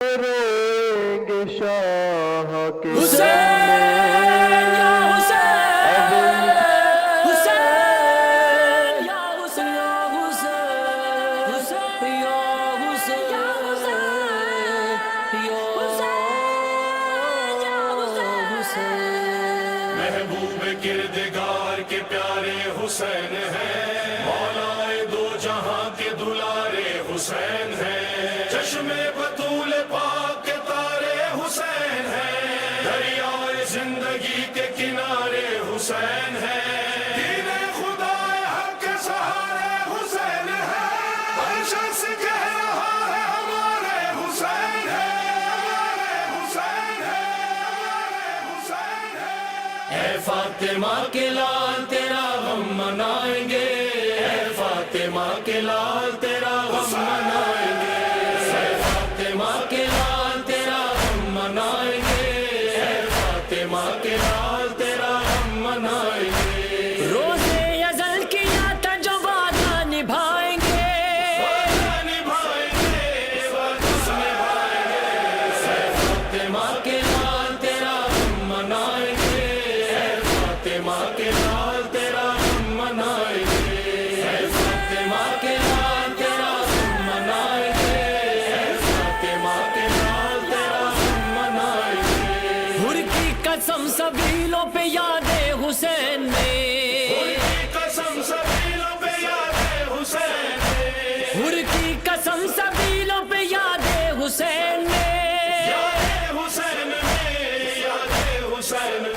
روئیں گے شاہ کے حسین یا حسین حسین یا حسین یا حسین یا حسین یا حسین محبوب کردگار کے پیارے حسین ہیں، مولائے دو جہاں کے دلارے حسین ہیں، چشم بطول پاک کے تارے حسین ہیں، دریائے زندگی کے کنارے حسین ہیں، دین خدا حق کے سہارے حسین ہیں، ہر شخص کہہ رہا ہے ہمارے حسین ہیں، ہمارے حسین ہیں، ہمارے حسین ہیں۔ اے فاطمہ کے لال تیرا غم منائیں گے، اے فاطمہ کے لال تیرا غم منائیں گے، اے فاطمہ کے لال تیرا غم منائیں گے، اے فاطمہ کے لال تیرا غم منائیں گے۔ روزے ازل کیا تھا جو وعدہ نبھائیں گے، وعدہ نبھائیں گے، وعدہ نبھائیں گے، اے فاطمہ کے لال تیرا غم منائیں گے، اے فاطمہ کے لال تیرا غم منائیں گے، اے فاطمہ کے لال تیرا غم منائیں گے، اے فاطمہ کے لال تیرا غم منائیں گے۔ حر کی قسم سبیلوں پہ یاد حسین نے، حر کی قسم سبیلوں پہ یاد حسین نے، حر کی قسم سبیلوں پہ یاد حسین نے، یاد حسین نے، یاد حسین نے۔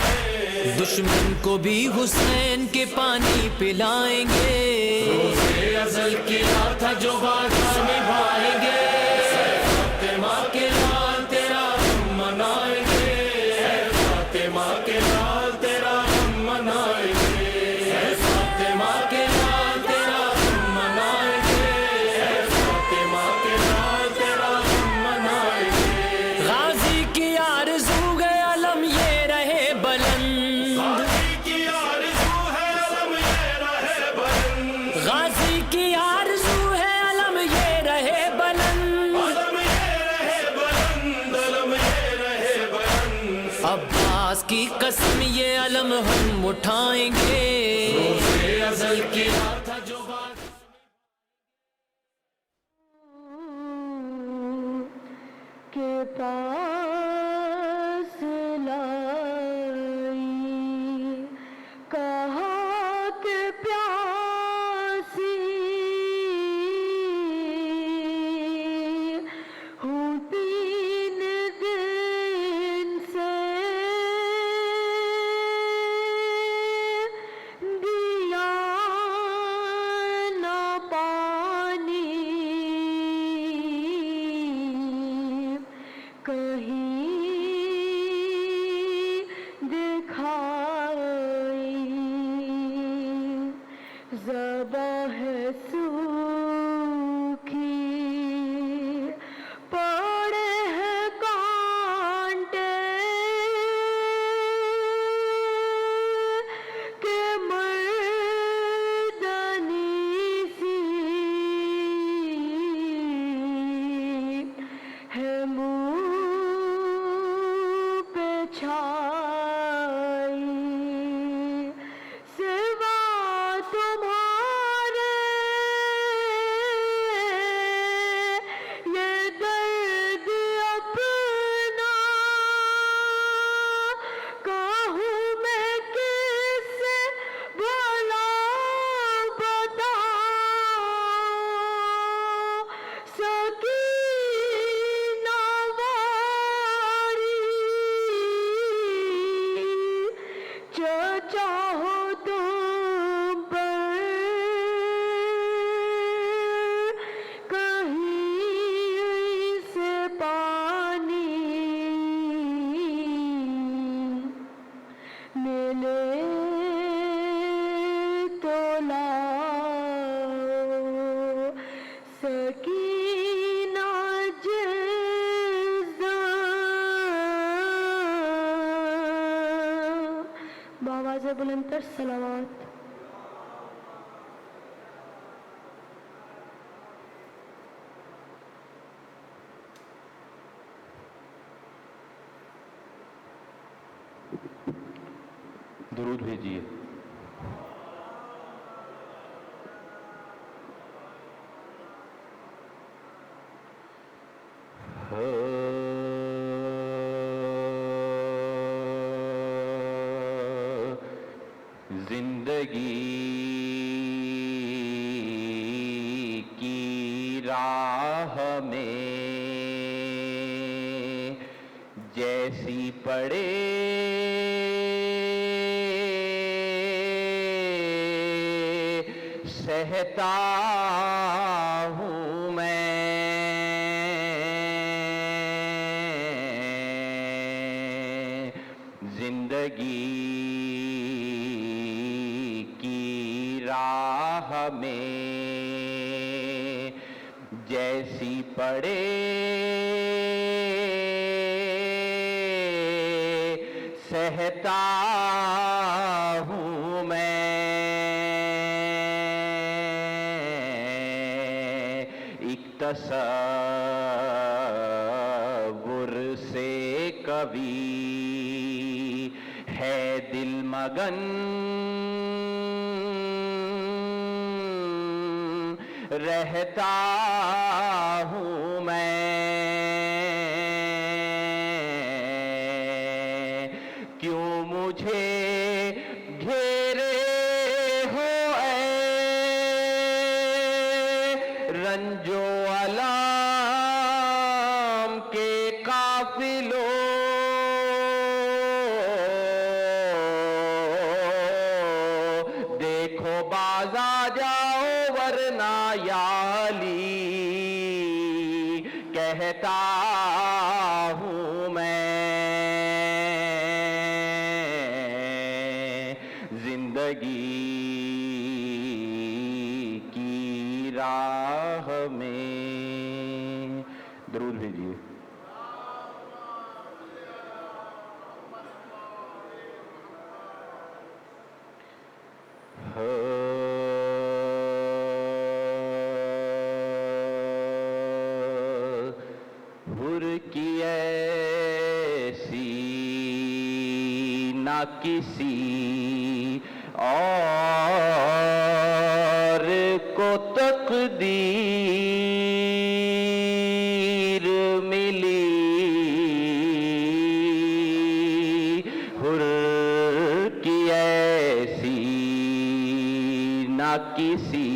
دشمن کو بھی حسین کے پانی پلائیں گے، روزے ازل کیا تھا جو وعدہ نبھائیں گے، اے فاطمہ کے لال تیرا غم منائیں گے، اے فاطمہ کے لال تیرا غم منائیں گے، اے فاطمہ کے لال تیرا غم منائیں گے، اے فاطمہ کے لال تیرا غم منائیں گے۔ غازی کی آرزو ہے علم یہ رہے بلند، غازی کی آرزو ہے علم یہ رہے بلند، غازی کی آرزو ہے علم یہ رہے بلند، علم یہ رہے بلند، علم یہ رہے بلند۔ عباس کی قسم یہ علم ہم اٹھائیں گے، روزے ازل کیا تھا جو وعدہ کے پاس لائی، کہا کہ پیاسی ہوں 3 دن سے، دیا نہ پانی، کہیں دکھائی، ذبح ہے سوکھی، پڑے ہیں کانٹے، کہ مردنی سی ہے منہ پہ چھائی، سوا تمہارے یہ درد اپنا، کہوں میں کس سے بھلا بتاؤں، سکینہ واری چاہو تم پر کہیں سے پانی ملے تو لاؤ، سکینہ جزداں، بآواز بلند تر صلوات۔ درود بھیجیے. زندگی کی راہ میں جیسی پڑے سہتا ہوں میں، زندگی کی راہ میں جیسی پڑے سہتا ہوں میں، ایک تصور سے کبھی ہے دل مگن، رہتا ہوں میں، کیوں مجھے گھیرے ہو اے رنج و الام کے قافلوں، دیکھو باز آ جاؤ ورنہ یا علی، کہتا ہوں میں، زندگی کی راہ میں. درود بھیجیے. حر کی ایسی نہ کسی اور کو تقدیر ملی، حر کی ایسی نہ کسی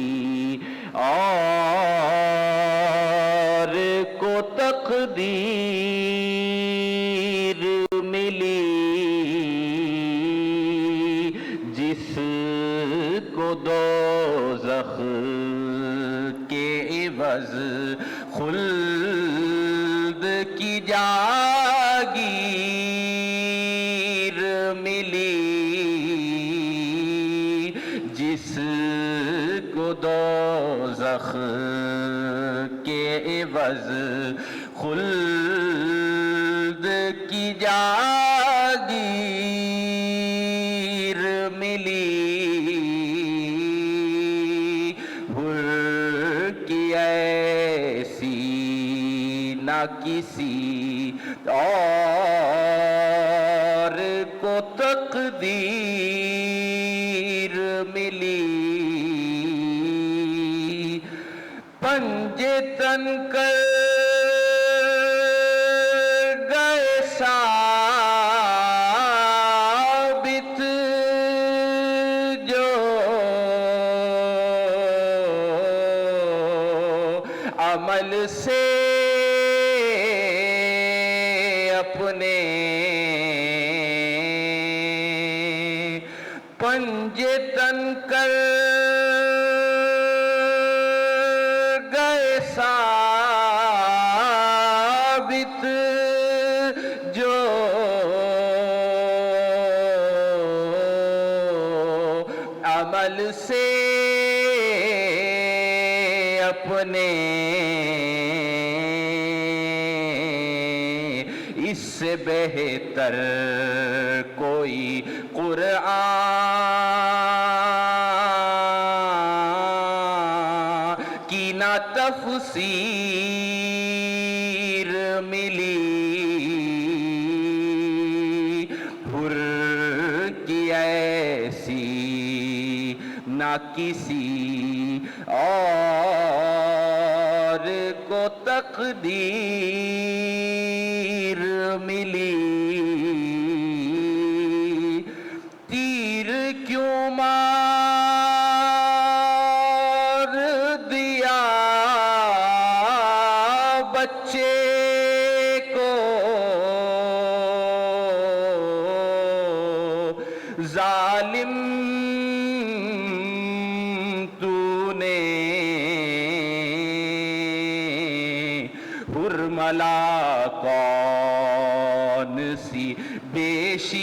اور کو تقدیر ملی، جس کو دوزخ کے عوض خلد کی جاگیر ملی، جس کو دوزخ کے عوض خلد کی جاگیر ملی، حر کی ایسی نہ کسی اور کو تقدیر ملی، پنجے تن کر گئے ثابت جو عمل سے اپنے، پنجے تن کر گئے ثابت جو عمل سے اپنے، اس سے بہتر کوئی قرآن کی نہ تفسیر ملی، حر نہ کسی اور کو تقدیر ملی تیر کیوں مار دیا بچے کو ظالم تو نے حرملا کون سی بے شیر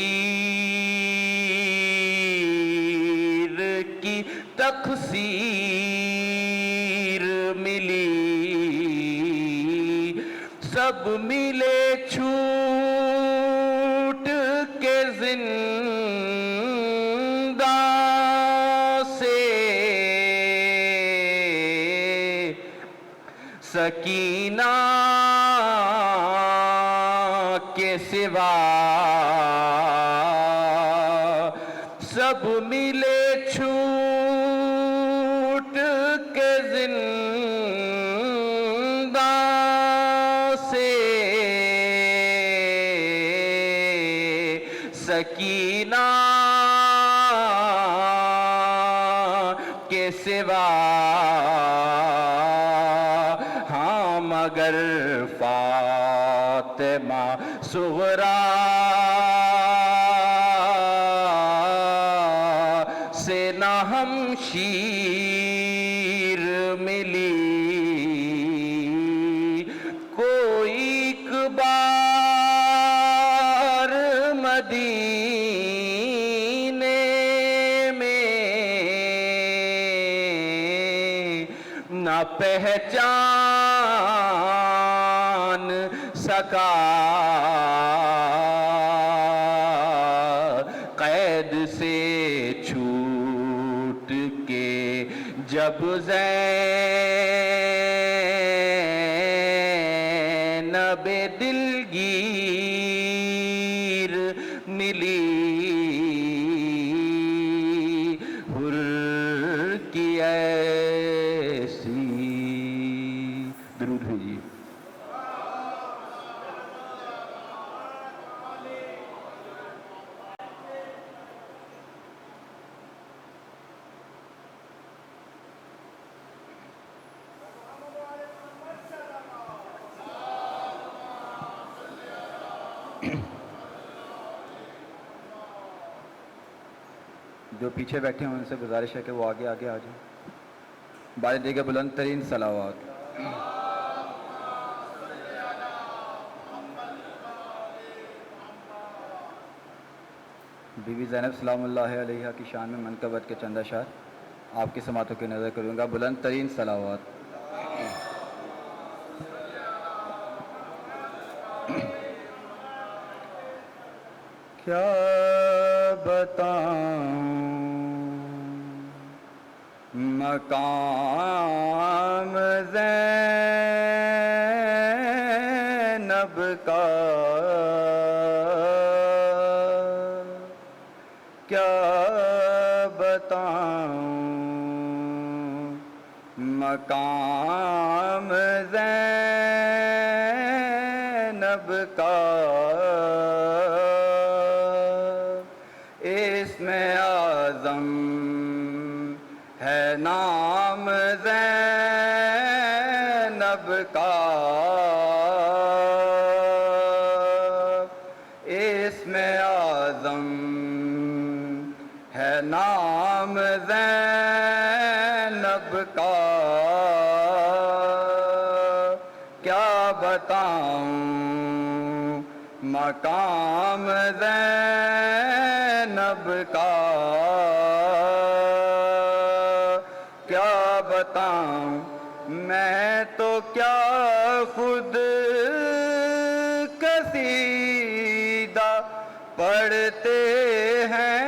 کی تقصیر ملی سب ملے چھوٹ کے زندہ سے سکینہ کے سوا سب ملے چھوٹ کے زندہ سے سکینہ کے سوا ہاں مگر فاطمہ صغریٰ سے نہ ہمشیر ملی کوئی ایک بار مدینے میں نہ پہچان سکا قید سے چھوٹ کے جب زینب دلگیر ملی حر کی ایسی درود بھیجیے جو پیچھے بیٹھے ہیں ان سے گزارش ہے کہ وہ آگے آگے آ جائیں بارے دے کے بلند ترین صلوات بی بی زینب سلام اللہ علیہ کی شان میں منقبت کے چند اشعار آپ کی سماعتوں کی نظر کروں گا بلند ترین صلوات کیا بتاؤں مقام زینب کا کیا بتاؤں مقام زینب کا اسم اعظم ہے نام زینب کا اسم اعظم ہے نام زینب کا کیا بتاؤں مقام زینب کا کیا بتاؤں میں تو کیا خود قصیدہ پڑھتے ہیں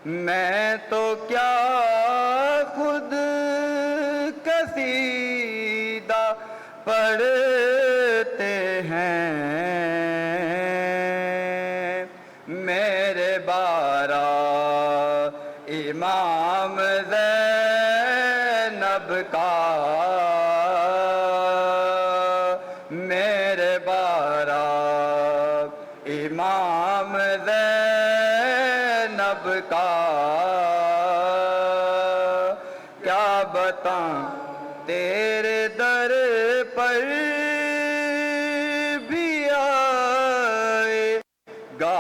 میں تو کیا خود قصیدہ پڑھتے ہیں میرے بارے کا کیا بتاؤں تیرے در پر بھی آئے گا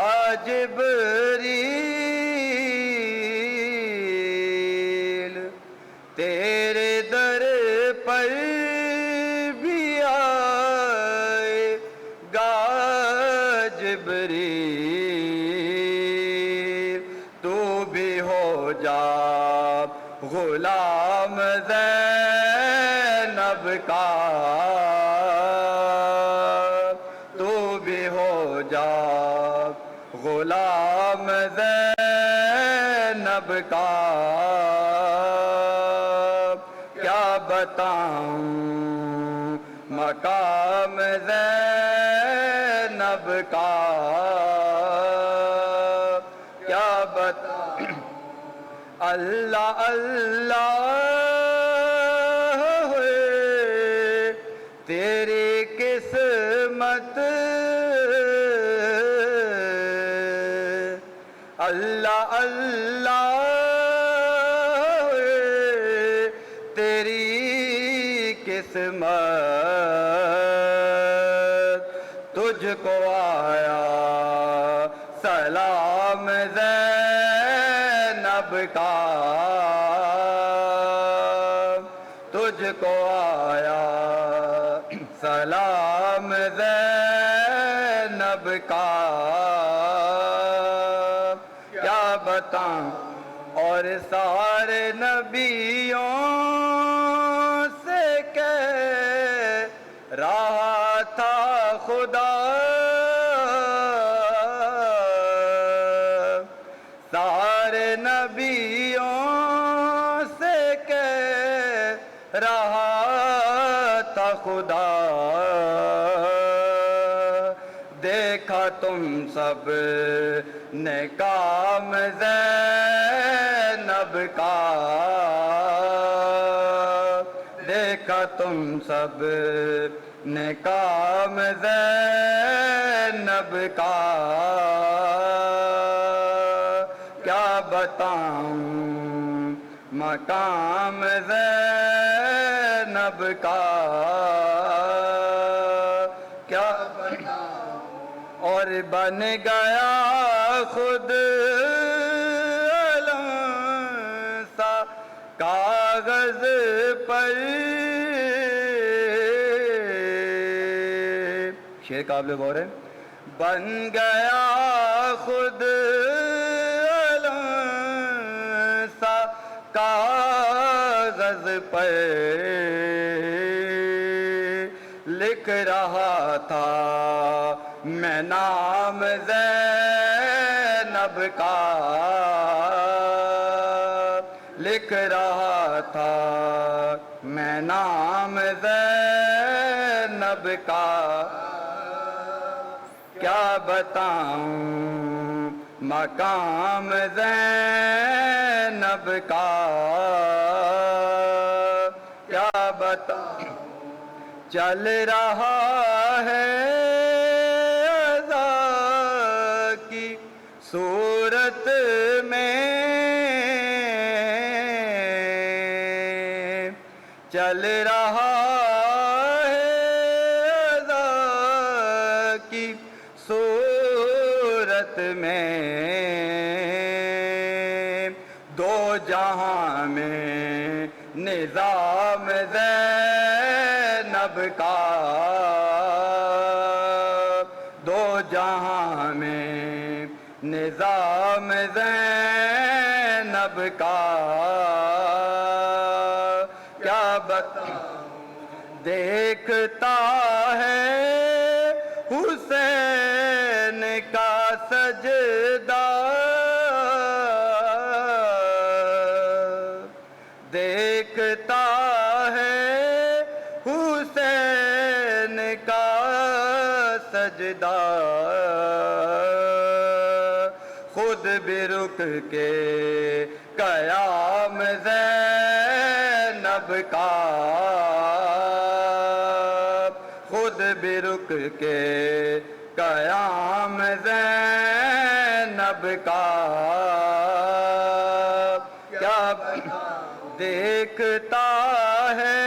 جبریل تیرے در پر بھی آئے گا جبریل تو بھی ہو جا غلام زینب کا تو بھی ہو جا غلام زینب کا کیا بتاؤں مقام زینب کا کیا بتاؤں اللہ اللہ ہوئے تیری قسمت اللہ اللہ ہوئے تیری قسمت تجھ کو آیا سلام زینب کا تجھ کو آیا سلام زینب کا کیا بتاؤں اور سارے نبیوں سے کہہ رہا تھا خدا سارے نبیوں سے کہہ رہا تھا خدا دیکھا تم سب نے کام زینب کا دیکھا تم سب نے کام زینب کا کیا بتاؤں مقام زینب کا کیا بتاؤں اور بن گیا خود علم سا کاغذ پر شعر قابل غور ہے بن گیا خود علم سا کاغذ پر لکھ رہا تھا میں نام زینب کا لکھ رہا تھا میں نام زینب کا کیا بتاؤں مقام زینب کا کیا بتاؤں چل رہا ہے عزا کی صورت میں چل رہا ہے عزا کی صورت میں دو جہاں میں نظام زینب کا دو جہاں میں نظام زینب کا کیا بتاؤں دیکھتا ہے حسین کا سجدہ دیکھتا ہے حسین کا سجدہ خود بھی رک کے قیام زینب کا خود بھی رک کے قیام زینب نب کا کیا دیکھتا ہے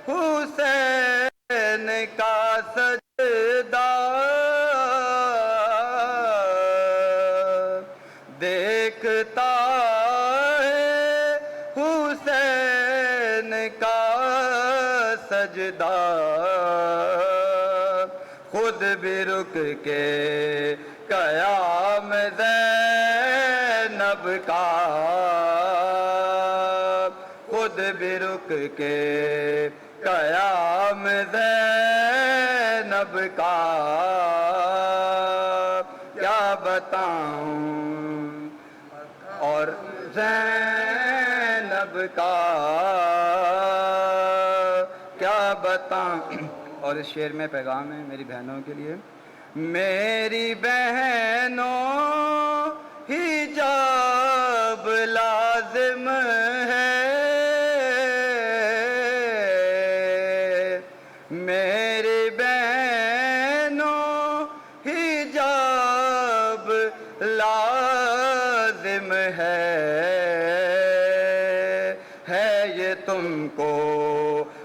حسین کا سجدہ دیکھتا ہے حسین کا سجدہ خود بھی رک کے قیام زینب کا خود بھی رک کے قیام زینب کا کیا بتاؤں اور زینب کا کیا بتاؤں. اور اس شعر میں پیغام ہے میری بہنوں کے لیے. میری بہنوں حجاب لازم ہے میری بہنوں حجاب لازم ہے یہ تم کو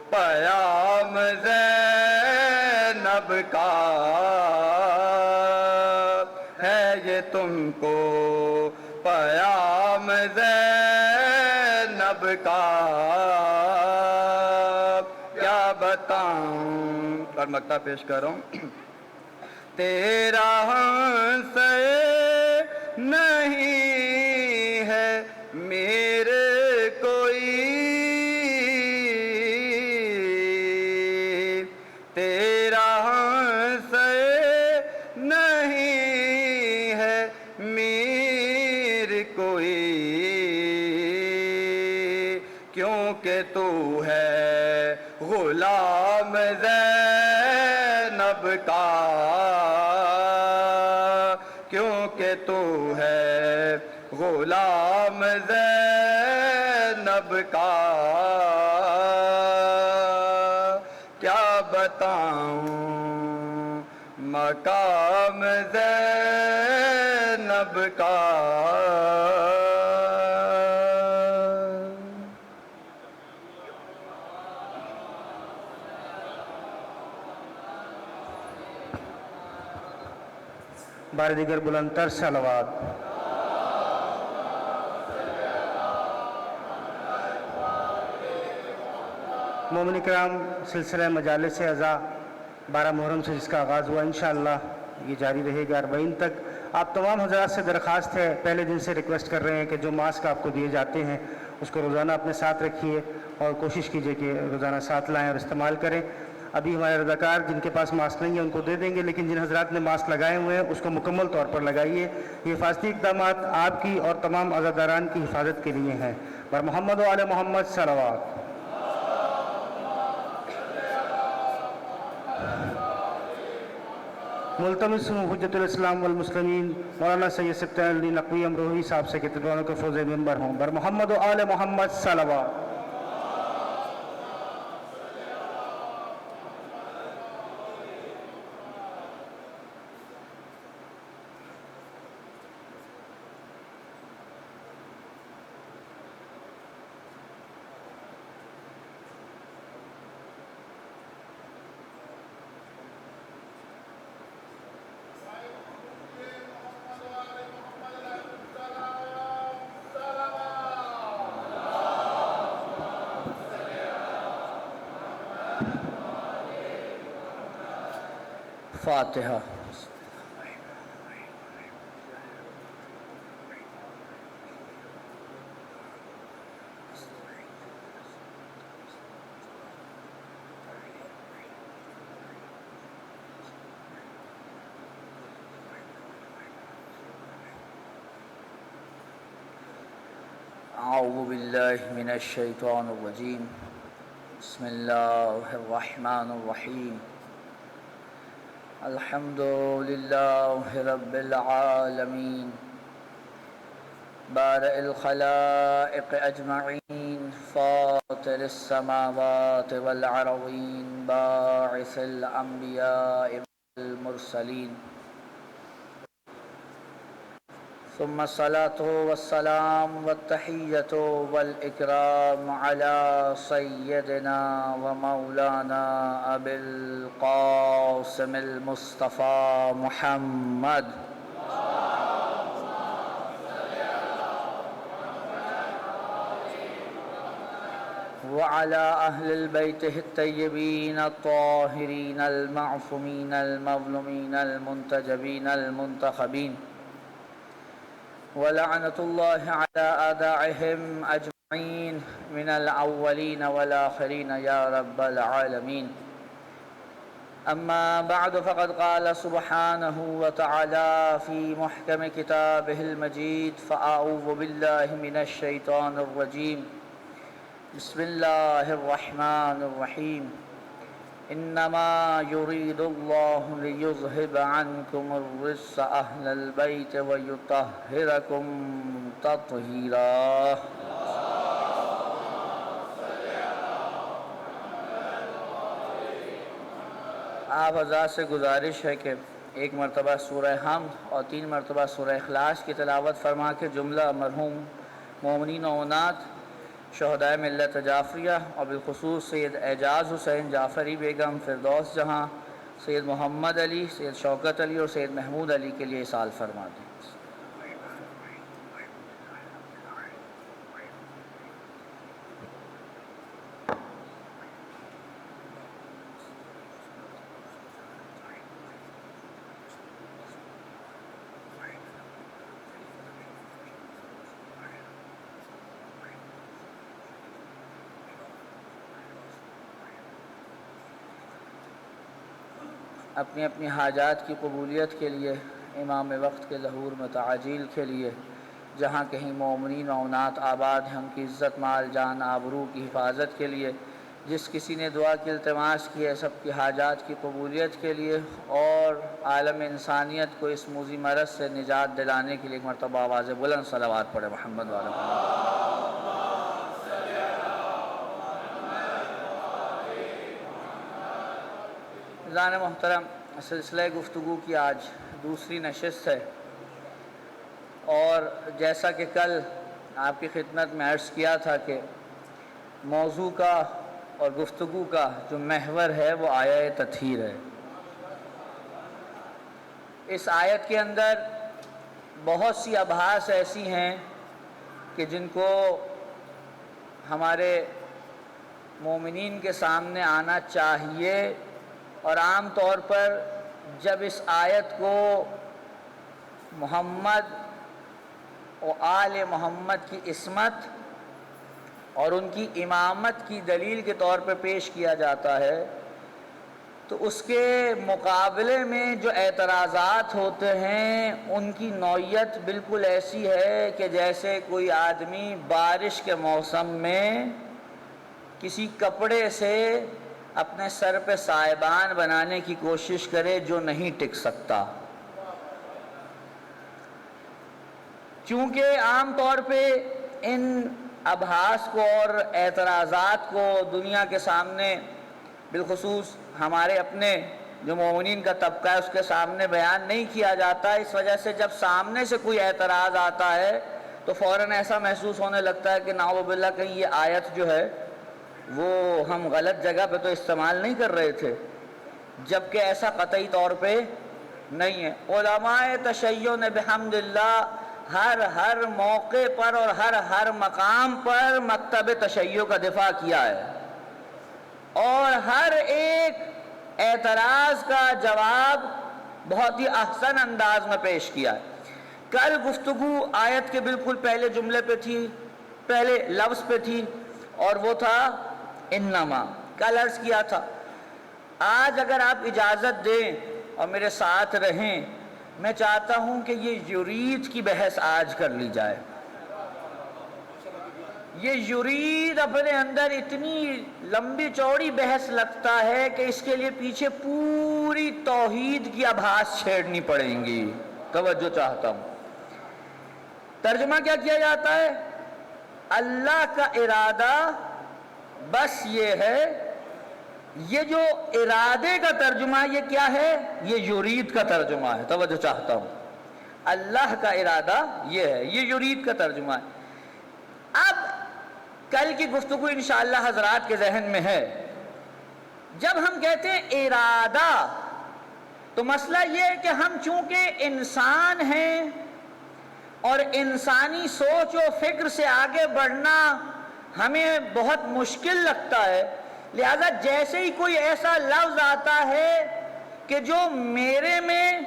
پیام زینب کا ہے یہ تم کو پیام زینب کا کیا بتاؤں. اور مقطع پیش کر رہا ہوں. تیرا ہمسا نہیں ہے میرے کوئی تیرا ہمسا نہیں ہے میرے کوئی کیونکہ تو ہے غلام زینب کا کیونکہ تو ہے غلام زینب کا کیا بتاؤں مقام زینب کا. بار دیگر بلندتر صلوات. مومن کرام سلسلہ مجالس اعزا 12 محرم سے جس کا آغاز ہوا انشاءاللہ یہ جاری رہے گا 40 تک. آپ تمام حضرات سے درخواست ہے پہلے دن سے ریکویسٹ کر رہے ہیں کہ جو ماسک آپ کو دیے جاتے ہیں اس کو روزانہ اپنے ساتھ رکھیے اور کوشش کیجئے کہ روزانہ ساتھ لائیں اور استعمال کریں. ابھی ہمارے رضاکار جن کے پاس ماسک نہیں ہے ان کو دے دیں گے لیکن جن حضرات نے ماسک لگائے ہوئے ہیں اس کو مکمل طور پر لگائیے. یہ حفاظتی اقدامات آپ کی اور تمام عزاداران کی حفاظت کے لیے ہیں. بر محمد و آل محمد صلوات. ملتمس ہوں حجت الاسلام والمسلمین مولانا سید سبطین علی نقوی امروہی صاحب سے کہ تدوانوں کے فوز ممبر ہوں. بر محمد و آل محمد صلوات. فاتحہ. اعوذ باللہ من الشیطان الرجیم. بسم اللہ الرحمن الرحیم. الحمد للہ رب العالمین بارئ الخلائق اجمعین فاطر السماوات والارضین باعث الانبیاء والمرسلین ثم الصلاة والسلام والتحية والإكرام على سيدنا ومولانا أبي القاسم المصطفى محمد وعلى أهل البيت الطيبين الطاهرين المعصومين المظلومين المنتجبين المنتخبين ولعنة الله على أعدائهم أجمعين من الأولين والآخرين يا رب العالمين. أما بعد فقد قال سبحانه وتعالى في محكم كتابه المجيد فأعوذ بالله من الشيطان الرجيم بسم الله الرحمن الرحيم إنما يريد الله ليذهب عنكم الرجس أهل البيت ويطهركم تطهيرا. آپ حضرات سے گزارش ہے کہ ایک مرتبہ سورہ حمد اور 3 مرتبہ سورہ اخلاص کی تلاوت فرما کے جملہ مرحوم مومنین و اونات شہدائے ملت جعفریہ اور بالخصوص سید اعجاز حسین جعفری بیگم فردوس جہاں سید محمد علی سید شوکت علی اور سید محمود علی کے لیے اصال فرما دیں. اپنی اپنی حاجات کی قبولیت کے لیے امام وقت کے ظہور میں تعجیل کے لیے جہاں کہیں مومنین و اونات آباد ہیں ان کی عزت مال جان آبرو کی حفاظت کے لیے جس کسی نے دعا کی التماس کی ہے سب کی حاجات کی قبولیت کے لیے اور عالم انسانیت کو اس موذی مرض سے نجات دلانے کے لیے ایک مرتبہ آواز بلند صلوات پڑھے محمد وعلی محمد. عزیزان محترم، سلسلہ گفتگو کی آج دوسری نشست ہے اور جیسا کہ کل آپ کی خدمت میں عرض کیا تھا کہ موضوع کا اور گفتگو کا جو محور ہے وہ آیہ تطہیر ہے. اس آیت کے اندر بہت سی ابحاث ایسی ہیں کہ جن کو ہمارے مومنین کے سامنے آنا چاہیے اور عام طور پر جب اس آیت کو محمد و آل محمد کی عصمت اور ان کی امامت کی دلیل کے طور پر پیش کیا جاتا ہے تو اس کے مقابلے میں جو اعتراضات ہوتے ہیں ان کی نوعیت بالکل ایسی ہے کہ جیسے کوئی آدمی بارش کے موسم میں کسی کپڑے سے اپنے سر پہ سائبان بنانے کی کوشش کرے جو نہیں ٹک سکتا. چونکہ عام طور پہ ان ابحاث کو اور اعتراضات کو دنیا کے سامنے بالخصوص ہمارے اپنے جو مومنین کا طبقہ ہے اس کے سامنے بیان نہیں کیا جاتا. اس وجہ سے جب سامنے سے کوئی اعتراض آتا ہے تو فوراً ایسا محسوس ہونے لگتا ہے کہ نعوذ باللہ کہیں یہ آیت جو ہے وہ ہم غلط جگہ پہ تو استعمال نہیں کر رہے تھے، جبکہ ایسا قطعی طور پہ نہیں ہے. علماء تشیع نے بحمد اللہ ہر موقع پر اور ہر مقام پر مکتب تشیع کا دفاع کیا ہے اور ہر ایک اعتراض کا جواب بہت ہی احسن انداز میں پیش کیا ہے. کل گفتگو آیت کے بالکل پہلے جملے پہ تھی، پہلے لفظ پہ تھی اور وہ تھا انما. کل عرض کیا تھا آج اگر آپ اجازت دیں اور میرے ساتھ رہیں میں چاہتا ہوں کہ یہ یرید کی بحث آج کر لی جائے. یہ یرید اپنے اندر اتنی لمبی چوڑی بحث لگتا ہے کہ اس کے لیے پیچھے پوری توحید کی ابحاث چھیڑنی پڑیں گی. توجہ چاہتا ہوں. ترجمہ کیا کیا جاتا ہے؟ اللہ کا ارادہ بس یہ ہے. یہ جو ارادے کا ترجمہ یہ کیا ہے؟ یہ یرید کا ترجمہ ہے. توجہ چاہتا ہوں. اللہ کا ارادہ یہ ہے، یہ یرید کا ترجمہ ہے۔ اب کل کی گفتگو انشاءاللہ حضرات کے ذہن میں ہے، جب ہم کہتے ہیں ارادہ تو مسئلہ یہ ہے کہ ہم چونکہ انسان ہیں اور انسانی سوچ و فکر سے آگے بڑھنا ہمیں بہت مشکل لگتا ہے، لہذا جیسے ہی کوئی ایسا لفظ آتا ہے کہ جو میرے میں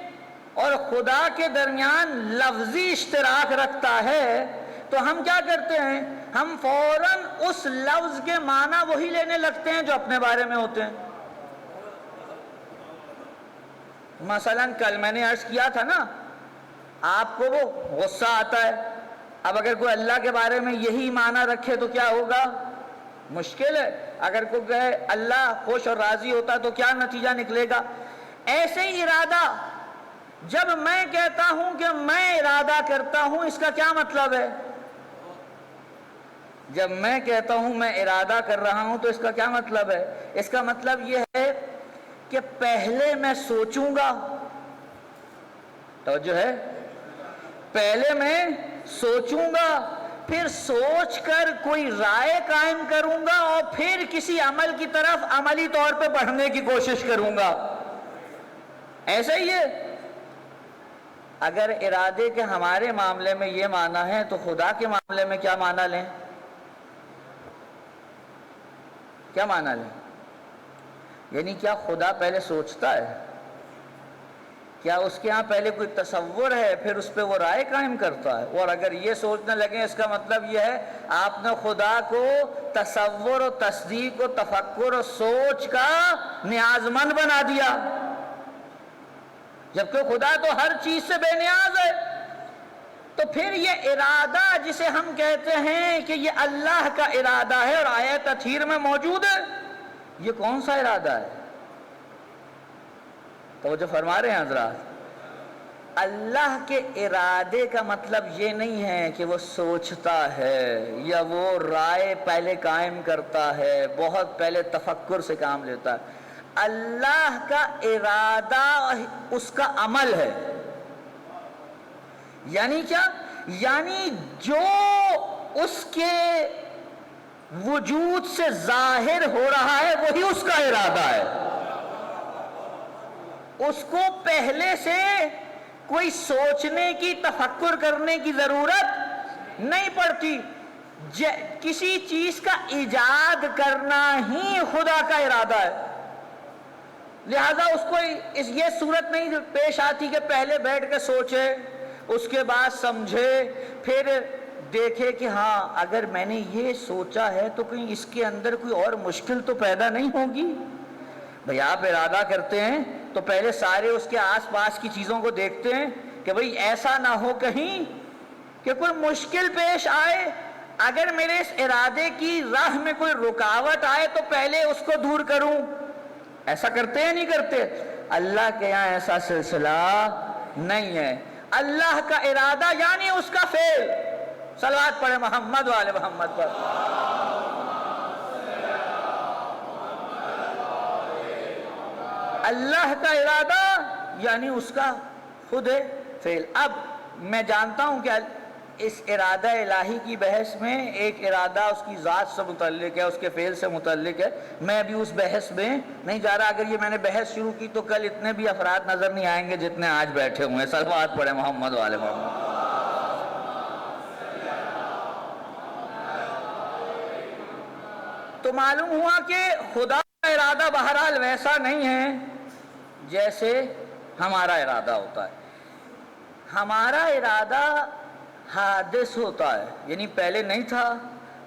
اور خدا کے درمیان لفظی اشتراک رکھتا ہے تو ہم کیا کرتے ہیں، ہم فوراً اس لفظ کے معنی وہی لینے لگتے ہیں جو اپنے بارے میں ہوتے ہیں۔ مثلاً کل میں نے عرض کیا تھا نا، آپ کو وہ غصہ آتا ہے، اب اگر کوئی اللہ کے بارے میں یہی معنی رکھے تو کیا ہوگا، مشکل ہے۔ اگر کوئی کہے اللہ خوش اور راضی ہوتا تو کیا نتیجہ نکلے گا۔ ایسے ہی ارادہ، جب میں کہتا ہوں کہ میں ارادہ کرتا ہوں، اس کا کیا مطلب ہے؟ جب میں کہتا ہوں میں ارادہ کر رہا ہوں تو اس کا کیا مطلب ہے؟ اس کا مطلب یہ ہے کہ پہلے میں سوچوں گا، توجہ ہے، پہلے میں سوچوں گا، پھر سوچ کر کوئی رائے قائم کروں گا اور پھر کسی عمل کی طرف عملی طور پہ بڑھنے کی کوشش کروں گا۔ ایسا ہی ہے۔ اگر ارادے کے ہمارے معاملے میں یہ معنی ہے تو خدا کے معاملے میں کیا معنی لیں؟ کیا معنی لیں؟ یعنی کیا خدا پہلے سوچتا ہے؟ کیا اس کے ہاں پہلے کوئی تصور ہے پھر اس پہ وہ رائے قائم کرتا ہے؟ اور اگر یہ سوچنے لگیں اس کا مطلب یہ ہے آپ نے خدا کو تصور و تصدیق و تفکر و سوچ کا نیازمند بنا دیا، جبکہ خدا تو ہر چیز سے بے نیاز ہے۔ تو پھر یہ ارادہ جسے ہم کہتے ہیں کہ یہ اللہ کا ارادہ ہے اور آیت تطہیر میں موجود ہے، یہ کون سا ارادہ ہے؟ توجہ فرما رہے ہیں حضرات، اللہ کے ارادے کا مطلب یہ نہیں ہے کہ وہ سوچتا ہے یا وہ رائے پہلے قائم کرتا ہے، بہت پہلے تفکر سے کام لیتا ہے۔ اللہ کا ارادہ اس کا عمل ہے۔ یعنی کیا؟ یعنی جو اس کے وجود سے ظاہر ہو رہا ہے وہی اس کا ارادہ ہے۔ اس کو پہلے سے کوئی سوچنے کی، تفکر کرنے کی ضرورت نہیں پڑتی۔ کسی چیز کا ایجاد کرنا ہی خدا کا ارادہ ہے، لہذا اس کو یہ صورت نہیں پیش آتی کہ پہلے بیٹھ کے سوچے، اس کے بعد سمجھے، پھر دیکھے کہ ہاں اگر میں نے یہ سوچا ہے تو کہیں اس کے اندر کوئی اور مشکل تو پیدا نہیں ہوگی۔ بھئی آپ ارادہ کرتے ہیں تو پہلے سارے اس کے آس پاس کی چیزوں کو دیکھتے ہیں کہ بھئی ایسا نہ ہو کہیں کہ کوئی مشکل پیش آئے، اگر میرے اس ارادے کی راہ میں کوئی رکاوٹ آئے تو پہلے اس کو دور کروں۔ ایسا کرتے ہیں نہیں کرتے؟ اللہ کے یہاں ایسا سلسلہ نہیں ہے۔ اللہ کا ارادہ یعنی اس کا فعل۔ صلوات پڑھے محمد والے محمد پر۔ اللہ کا ارادہ یعنی اس کا خود فعل۔ اب میں جانتا ہوں کہ اس ارادہ الہی کی بحث میں ایک ارادہ اس کی ذات سے متعلق ہے، اس کے فعل سے متعلق ہے، میں ابھی اس بحث میں نہیں جا رہا۔ اگر یہ میں نے بحث شروع کی تو کل اتنے بھی افراد نظر نہیں آئیں گے جتنے آج بیٹھے ہوئے ہیں۔ صلوات پڑھے محمد والے محمد۔ تو معلوم ہوا کہ خدا کا ارادہ بہرحال ویسا نہیں ہے جیسے ہمارا ارادہ ہوتا ہے۔ ہمارا ارادہ حادث ہوتا ہے، یعنی پہلے نہیں تھا،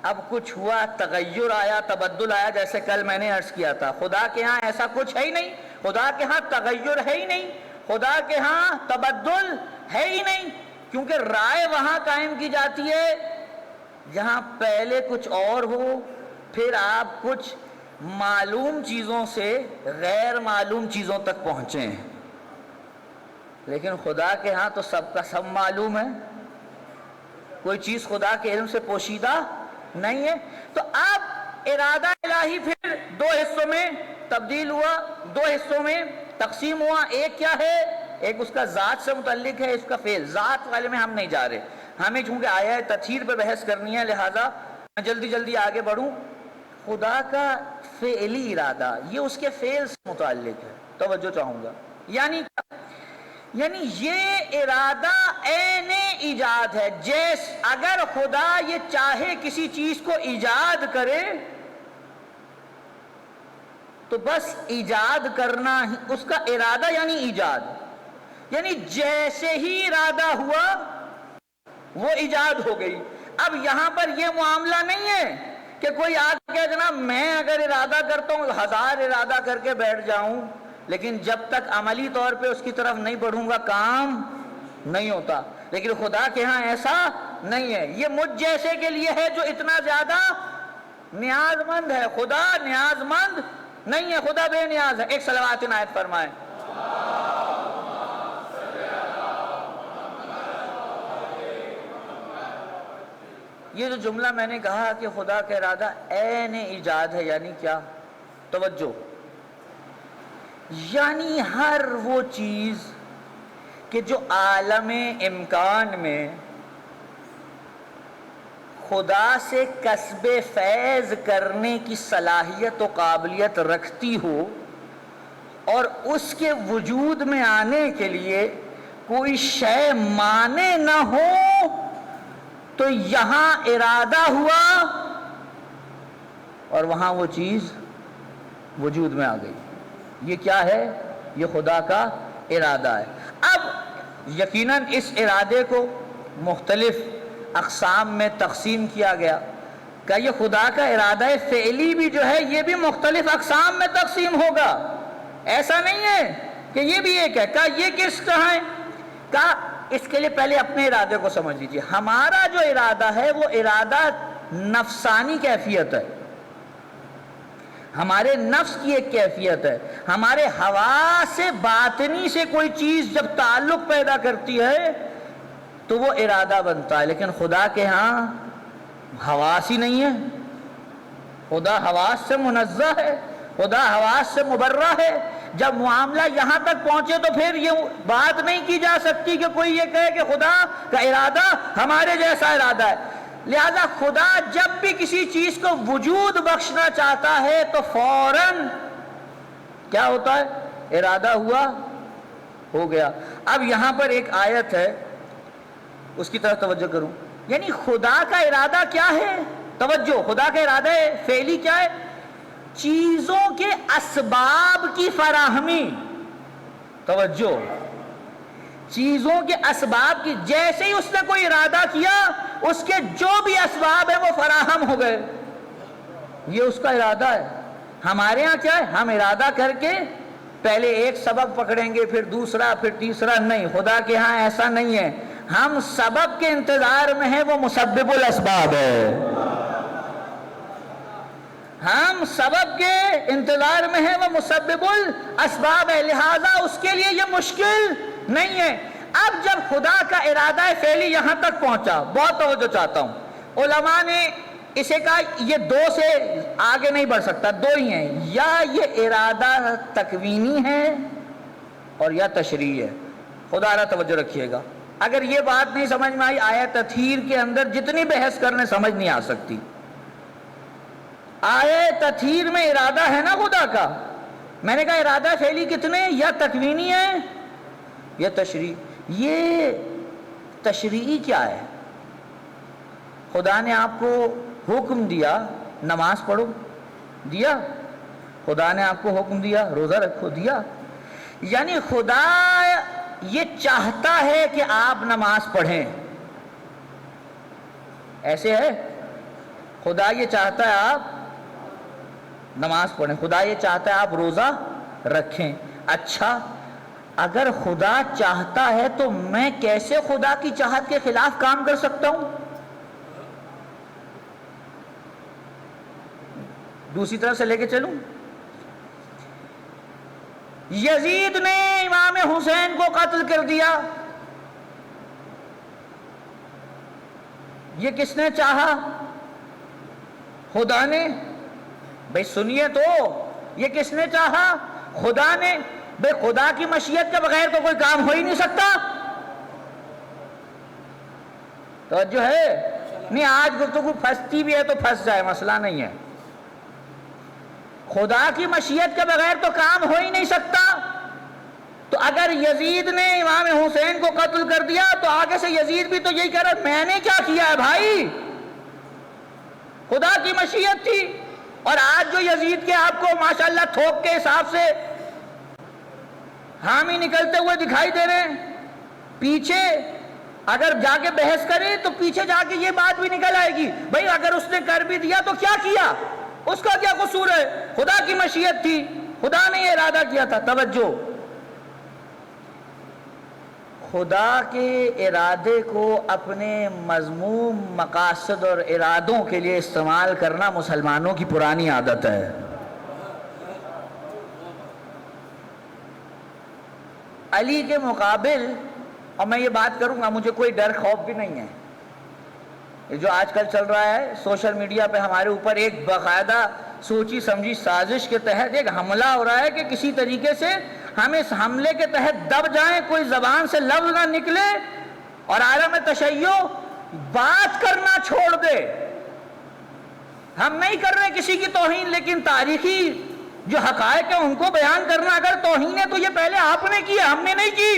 اب کچھ ہوا، تغیر آیا، تبدل آیا، جیسے کل میں نے عرض کیا تھا۔ خدا کے ہاں ایسا کچھ ہے ہی نہیں، خدا کے ہاں تغیر ہے ہی نہیں، خدا کے ہاں تبدل ہے ہی نہیں، کیونکہ رائے وہاں قائم کی جاتی ہے جہاں پہلے کچھ اور ہو، پھر آپ کچھ معلوم چیزوں سے غیر معلوم چیزوں تک پہنچے ہیں۔ لیکن خدا کے ہاں تو سب کا سب معلوم ہے، کوئی چیز خدا کے علم سے پوشیدہ نہیں ہے۔ تو اب ارادہ الہی پھر دو حصوں میں تبدیل ہوا، دو حصوں میں تقسیم ہوا۔ ایک کیا ہے؟ ایک اس کا ذات سے متعلق ہے، اس کا فعل، ذات والے میں ہم نہیں جا رہے، ہمیں چونکہ آیا تطہیر پہ بحث کرنی ہے، لہٰذا میں جلدی جلدی آگے بڑھوں۔ خدا کا فعلی ارادہ یہ اس کے فعل سے متعلق ہے، توجہ چاہوں گا، یعنی یہ ارادہ عین ایجاد ہے، اگر خدا یہ چاہے کسی چیز کو ایجاد کرے تو بس ایجاد کرنا ہی اس کا ارادہ، یعنی ایجاد، یعنی جیسے ہی ارادہ ہوا وہ ایجاد ہو گئی۔ اب یہاں پر یہ معاملہ نہیں ہے کہ کوئی آگے کہ جناب میں اگر ارادہ کرتا ہوں 1000 ارادہ کر کے بیٹھ جاؤں، لیکن جب تک عملی طور پہ اس کی طرف نہیں بڑھوں گا کام نہیں ہوتا۔ لیکن خدا کے ہاں ایسا نہیں ہے، یہ مجھ جیسے کے لیے ہے جو اتنا زیادہ نیاز مند ہے، خدا نیاز مند نہیں ہے، خدا بے نیاز ہے۔ ایک صلوات عنایت فرمائیں۔ یہ جو جملہ میں نے کہا کہ خدا کا ارادہ عین ایجاد ہے، یعنی کیا؟ توجہ، یعنی ہر وہ چیز کہ جو عالم امکان میں خدا سے کسب فیض کرنے کی صلاحیت و قابلیت رکھتی ہو اور اس کے وجود میں آنے کے لیے کوئی شے مانے نہ ہو، تو یہاں ارادہ ہوا اور وہاں وہ چیز وجود میں آ گئی۔ یہ کیا ہے؟ یہ خدا کا ارادہ ہے۔ اب یقیناً اس ارادے کو مختلف اقسام میں تقسیم کیا گیا کہ یہ خدا کا ارادہ فعلی بھی جو ہے یہ بھی مختلف اقسام میں تقسیم ہوگا، ایسا نہیں ہے کہ یہ بھی ایک ہے۔ کہ یہ کس کا ہے؟ کہ اس کے لیے پہلے اپنے ارادے کو سمجھ لیجیے۔ ہمارا جو ارادہ ہے وہ ارادہ نفسانی کیفیت ہے، ہمارے نفس کی ایک کیفیت ہے، ہمارے حواس باطنی سے کوئی چیز جب تعلق پیدا کرتی ہے تو وہ ارادہ بنتا ہے۔ لیکن خدا کے ہاں حواس ہی نہیں ہے، خدا حواس سے منزہ ہے، خدا حواس سے مبرہ ہے۔ جب معاملہ یہاں تک پہنچے تو پھر یہ بات نہیں کی جا سکتی کہ کوئی یہ کہے کہ خدا کا ارادہ ہمارے جیسا ارادہ ہے۔ لہذا خدا جب بھی کسی چیز کو وجود بخشنا چاہتا ہے تو فوراً کیا ہوتا ہے؟ ارادہ ہوا، ہو گیا۔ اب یہاں پر ایک آیت ہے، اس کی طرف توجہ کروں، یعنی خدا کا ارادہ کیا ہے؟ توجہ، خدا کا ارادہ فعلی کیا ہے؟ چیزوں کے اسباب کی فراہمی۔ توجہ، چیزوں کے اسباب کی، جیسے ہی اس نے کوئی ارادہ کیا اس کے جو بھی اسباب ہیں وہ فراہم ہو گئے، یہ اس کا ارادہ ہے۔ ہمارے ہاں کیا ہے؟ ہم ارادہ کر کے پہلے ایک سبب پکڑیں گے، پھر دوسرا، پھر تیسرا۔ نہیں، خدا کے ہاں ایسا نہیں ہے، ہم سبب کے انتظار میں ہیں، وہ مسبب الاسباب ہے۔ ہم سبب کے انتظار میں ہیں، وہ مسبب الاسباب ہے، لہذا اس کے لیے یہ مشکل نہیں ہے۔ اب جب خدا کا ارادہ فعلی یہاں تک پہنچا، بہت توجہ چاہتا ہوں، علماء نے اسے کہا یہ دو سے آگے نہیں بڑھ سکتا، دو ہی ہیں، یا یہ ارادہ تکوینی ہے اور یا تشریعی ہے۔ خدا را توجہ رکھیے گا، اگر یہ بات نہیں سمجھ میں آئی، آیت تطہیر کے اندر جتنی بحث کرنے سمجھ نہیں آ سکتی۔ آیت تطہیر میں ارادہ ہے نا خدا کا، میں نے کہا ارادہ فعلی کتنے؟ یا تکوینی ہے یا تشریعی۔ یہ تشریعی کیا ہے؟ خدا نے آپ کو حکم دیا نماز پڑھو، دیا۔ خدا نے آپ کو حکم دیا روزہ رکھو، دیا۔ یعنی خدا یہ چاہتا ہے کہ آپ نماز پڑھیں، ایسے ہے؟ خدا یہ چاہتا ہے آپ نماز پڑھیں، خدا یہ چاہتا ہے آپ روزہ رکھیں۔ اچھا، اگر خدا چاہتا ہے تو میں کیسے خدا کی چاہت کے خلاف کام کر سکتا ہوں؟ دوسری طرف سے لے کے چلوں، یزید نے امام حسین کو قتل کر دیا، یہ کس نے چاہا؟ خدا نے۔ بھئی سنیے تو، یہ کس نے چاہا؟ خدا نے۔ بھئی خدا کی مشیت کے بغیر تو کوئی کام ہو ہی نہیں سکتا. توجہ ہے؟ نہیں آج گفتگو پھنستی بھی ہے تو پھنس جائے، مسئلہ نہیں ہے. خدا کی مشیت کے بغیر تو کام ہو ہی نہیں سکتا. تو اگر یزید نے امام حسین کو قتل کر دیا تو آگے سے یزید بھی تو یہی کہہ رہا میں نے کیا کیا ہے بھائی، خدا کی مشیت تھی. اور آج جو یزید کے آپ کو ماشاءاللہ تھوک کے حساب سے حامی نکلتے ہوئے دکھائی دے رہے ہیں، پیچھے اگر جا کے بحث کریں تو پیچھے جا کے یہ بات بھی نکل آئے گی بھئی اگر اس نے کر بھی دیا تو کیا کیا، اس کا کیا قصور ہے، خدا کی مشیت تھی، خدا نے یہ ارادہ کیا تھا. توجہ، خدا کے ارادے کو اپنے مذموم مقاصد اور ارادوں کے لیے استعمال کرنا مسلمانوں کی پرانی عادت ہے. علی کے مقابل، اور میں یہ بات کروں گا مجھے کوئی ڈر خوف بھی نہیں ہے، یہ جو آج کل چل رہا ہے سوشل میڈیا پہ ہمارے اوپر ایک باقاعدہ سوچی سمجھی سازش کے تحت ایک حملہ ہو رہا ہے کہ کسی طریقے سے ہم اس حملے کے تحت دب جائیں، کوئی زبان سے لفظ نہ نکلے اور عالم تشیع بات کرنا چھوڑ دے. ہم نہیں کر رہے کسی کی توہین، لیکن تاریخی جو حقائق ہیں ان کو بیان کرنا اگر توہین ہے تو یہ پہلے آپ نے کی ہے، ہم نے نہیں کی.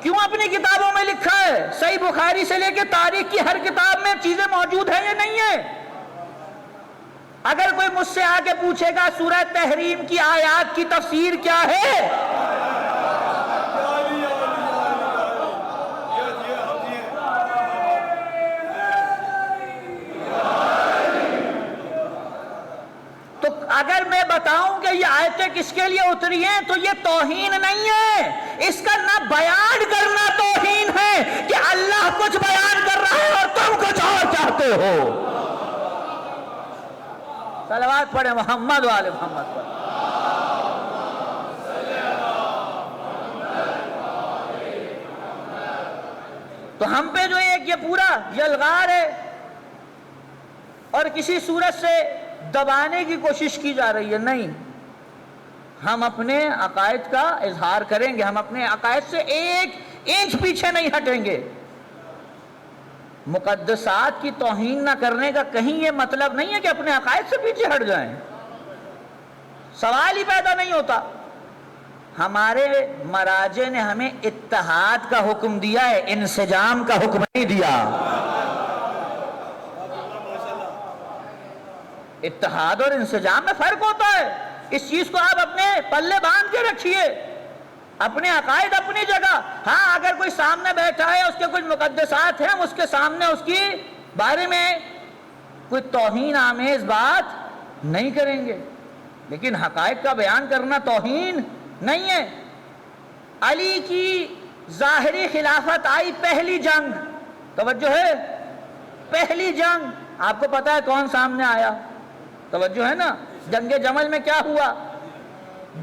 کیوں اپنی کتابوں میں لکھا ہے، صحیح بخاری سے لے کے تاریخ کی ہر کتاب میں چیزیں موجود ہیں یا نہیں ہیں. اگر کوئی مجھ سے آ کے پوچھے گا سورہ تحریم کی آیات کی تفسیر کیا ہے، تو اگر میں بتاؤں کہ یہ آیتیں کس کے لیے اتری ہیں تو یہ توہین نہیں ہے، اس کا نہ بیان کرنا توہین ہے کہ اللہ کچھ بیان کر رہا ہے اور تم کچھ اور چاہتے ہو. صلوات پڑھیں محمد والے محمد پر. تو ہم پہ جو ایک یہ پورا یلغار ہے اور کسی صورت سے دبانے کی کوشش کی جا رہی ہے، نہیں، ہم اپنے عقائد کا اظہار کریں گے، ہم اپنے عقائد سے ایک انچ پیچھے نہیں ہٹیں گے. مقدسات کی توہین نہ کرنے کا کہیں یہ مطلب نہیں ہے کہ اپنے عقائد سے پیچھے ہٹ جائیں، سوال ہی پیدا نہیں ہوتا. ہمارے مراجع نے ہمیں اتحاد کا حکم دیا ہے، انسجام کا حکم نہیں دیا. اتحاد اور انسجام میں فرق ہوتا ہے، اس چیز کو آپ اپنے پلے باندھ کے رکھیے. اپنے عقائد اپنی جگہ، ہاں اگر کوئی سامنے بیٹھا ہے اس کے کچھ مقدسات ہیں، ہم اس کے سامنے اس کی بارے میں کوئی توہین آمیز بات نہیں کریں گے، لیکن حقائق کا بیان کرنا توہین نہیں ہے. علی کی ظاہری خلافت آئی پہلی جنگ، توجہ ہے، پہلی جنگ آپ کو پتا ہے کون سامنے آیا، توجہ ہے نا. جنگ جمل میں کیا ہوا،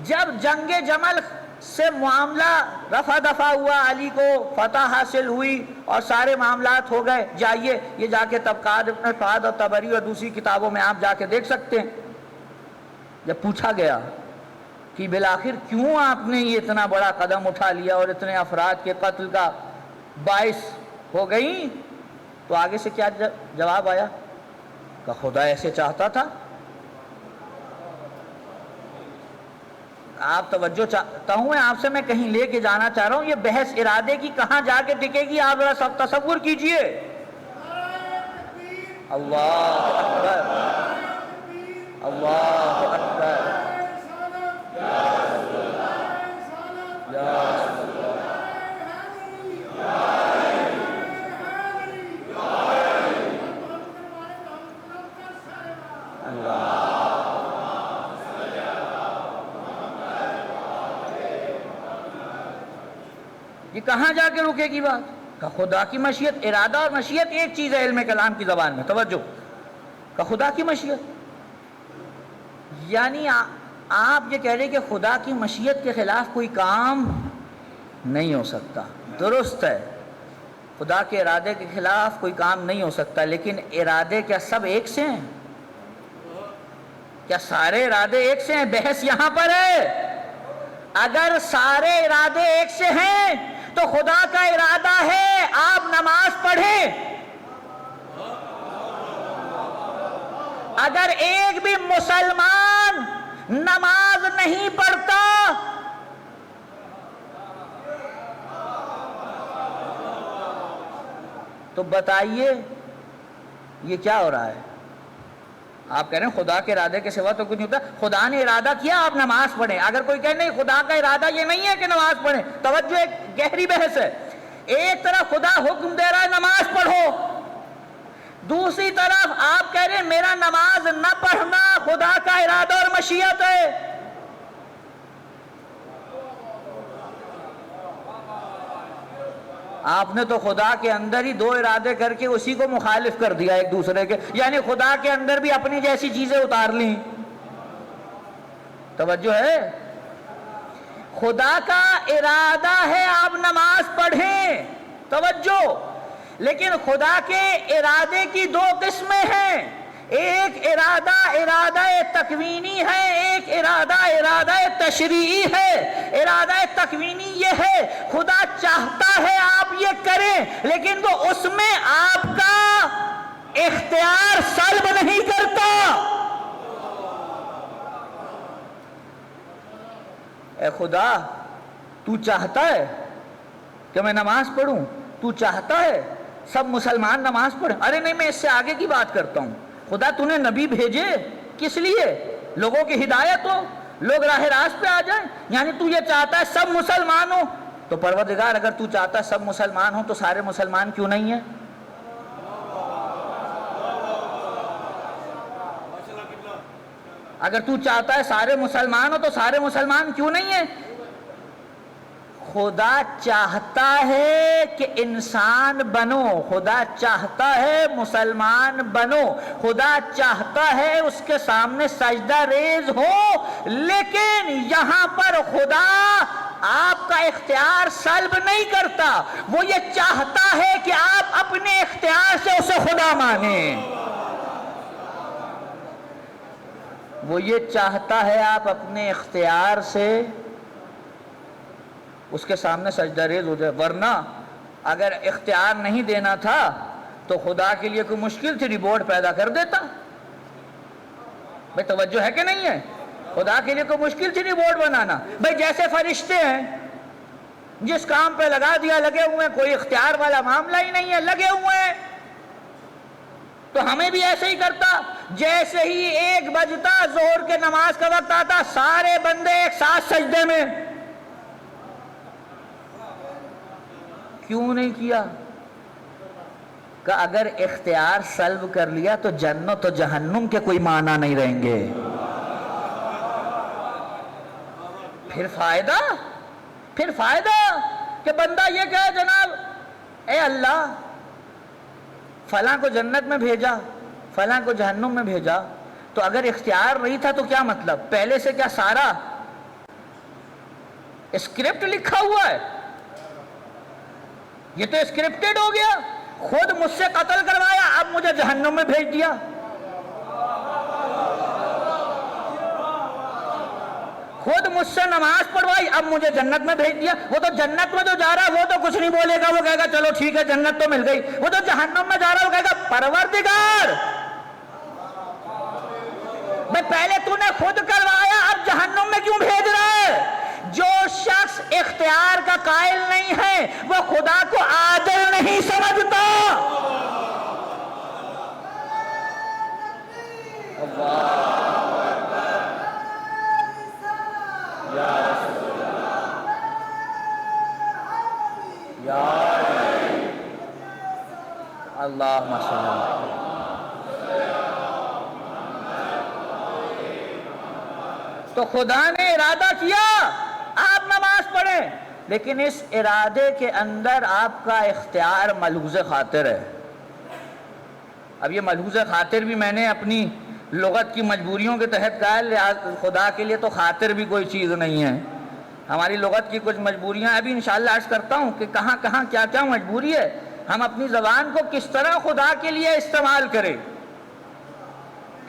جب جنگ جمل سے معاملہ رفع دفع ہوا، علی کو فتح حاصل ہوئی اور سارے معاملات ہو گئے. جائیے یہ جا کے طبقات ابن فہد اور طبری اور دوسری کتابوں میں آپ جا کے دیکھ سکتے ہیں. جب پوچھا گیا کہ بالآخر کیوں آپ نے یہ اتنا بڑا قدم اٹھا لیا اور اتنے افراد کے قتل کا باعث ہو گئی، تو آگے سے کیا جواب آیا کہ خدا ایسے چاہتا تھا. آپ توجہ چاہتا ہوں، آپ سے میں کہیں لے کے جانا چاہ رہا ہوں، یہ بحث ارادے کی کہاں جا کے ٹکے گی آپ ذرا سب تصور کیجئے. اللہ اکبر، اللہ اکبر، یہ کہاں جا کے رکے گی بات کہ خدا کی مشیت. ارادہ اور مشیت ایک چیز ہے علم کلام کی زبان میں، توجہ، کہ خدا کی مشیت یعنی آپ یہ کہہ رہے کہ خدا کی مشیت کے خلاف کوئی کام نہیں ہو سکتا. درست ہے، خدا کے ارادے کے خلاف کوئی کام نہیں ہو سکتا، لیکن ارادے کیا سب ایک سے ہیں؟ کیا سارے ارادے ایک سے ہیں؟ بحث یہاں پر ہے، اگر سارے ارادے ایک سے ہیں تو خدا کا ارادہ ہے آپ نماز پڑھیں۔ اگر ایک بھی مسلمان نماز نہیں پڑھتا تو بتائیے یہ کیا ہو رہا ہے؟ آپ کہہ رہے ہیں خدا کے ارادے کے سوا تو کچھ نہیں ہوتا، خدا نے ارادہ کیا آپ نماز پڑھیں۔ اگر کوئی کہے نہیں خدا کا ارادہ یہ نہیں ہے کہ نماز پڑھیں، توجہ ایک گہری بحث ہے۔ ایک طرف خدا حکم دے رہا ہے نماز پڑھو، دوسری طرف آپ کہہ رہے ہیں میرا نماز نہ پڑھنا خدا کا ارادہ اور مشیت ہے۔ آپ نے تو خدا کے اندر ہی دو ارادے کر کے اسی کو مخالف کر دیا ایک دوسرے کے، یعنی خدا کے اندر بھی اپنی جیسی چیزیں اتار لیں۔ توجہ ہے، خدا کا ارادہ ہے آپ نماز پڑھیں، توجہ، لیکن خدا کے ارادے کی دو قسمیں ہیں، ایک ارادہ ارادہ تکوینی ہے، ایک ارادہ تشریعی ہے۔ ارادہ تکوینی یہ ہے خدا چاہتا ہے آپ یہ کریں، لیکن وہ اس میں آپ کا اختیار سلب نہیں کرتا۔ اے خدا تو چاہتا ہے کہ میں نماز پڑھوں، تو چاہتا ہے سب مسلمان نماز پڑھیں۔ ارے نہیں، میں اس سے آگے کی بات کرتا ہوں، خدا تو نے نبی بھیجے کس لیے؟ لوگوں کی ہدایت ہو، لوگ راہ راست پہ آ جائیں، یعنی تو یہ چاہتا ہے سب مسلمان ہو۔ تو پروردگار اگر تو چاہتا ہے سب مسلمان ہو تو سارے مسلمان کیوں نہیں ہیں؟ اگر تو چاہتا ہے سارے مسلمان ہو تو سارے مسلمان کیوں نہیں ہیں؟ خدا چاہتا ہے کہ انسان بنو، خدا چاہتا ہے مسلمان بنو، خدا چاہتا ہے اس کے سامنے سجدہ ریز ہو، لیکن یہاں پر خدا آپ کا اختیار سلب نہیں کرتا، وہ یہ چاہتا ہے کہ آپ اپنے اختیار سے اسے خدا مانیں۔ وہ یہ چاہتا ہے آپ اپنے اختیار سے اس کے سامنے سجدہ ریز ہو جائے، ورنہ اگر اختیار نہیں دینا تھا تو خدا کے لیے کوئی مشکل تھی ریبورڈ پیدا کر دیتا۔ بھئی توجہ ہے کہ نہیں ہے؟ خدا کے لیے کوئی مشکل تھی ریبورڈ بنانا۔ بھئی جیسے فرشتے ہیں، جس کام پہ لگا دیا لگے ہوئے ہیں، کوئی اختیار والا معاملہ ہی نہیں ہے، لگے ہوئے ہیں، تو ہمیں بھی ایسے ہی کرتا۔ جیسے ہی 1 بجتا ظہر کے نماز کا وقت آتا، سارے بندے ایک ساتھ سجدے میں۔ کیوں نہیں کیا؟ کہ اگر اختیار سلب کر لیا تو جنت و جہنم کے کوئی معنی نہیں رہیں گے، پھر فائدہ کہ بندہ یہ کہے جناب اے اللہ فلاں کو جنت میں بھیجا، فلاں کو جہنم میں بھیجا، تو اگر اختیار نہیں تھا تو کیا مطلب؟ پہلے سے کیا سارا اسکرپٹ لکھا ہوا ہے؟ یہ تو اسکرپٹڈ ہو گیا، خود مجھ سے قتل کروایا اب مجھے جہنم میں بھیج دیا۔ خود مجھ سے نماز پڑھوائی اب مجھے جنت میں بھیج دیا۔ وہ تو جنت میں جو جا رہا ہے وہ تو کچھ نہیں بولے گا، وہ کہے گا چلو ٹھیک ہے جنت تو مل گئی۔ وہ تو جہنم میں جا رہا ہے وہ کہے گا پروردگار میں پہلے تو نے خود کروایا اب جہنم میں کیوں بھیج رہا ہے؟ جو شخص اختیار کا قائل نہیں ہے وہ خدا کو عادل نہیں سمجھتا۔ اللہم صلی اللہ علیہ وسلم۔ تو خدا نے ارادہ کیا آپ نماز پڑھیں، لیکن اس ارادے کے اندر آپ کا اختیار ملحوظ خاطر ہے۔ اب یہ ملحوظ خاطر بھی میں نے اپنی لغت کی مجبوریوں کے تحت کہا ہے، خدا کے لیے تو خاطر بھی کوئی چیز نہیں ہے۔ ہماری لغت کی کچھ مجبوریاں ابھی انشاءاللہ عرض کرتا ہوں کہ کہاں کہاں کیا کیا مجبوری ہے، ہم اپنی زبان کو کس طرح خدا کے لیے استعمال کریں۔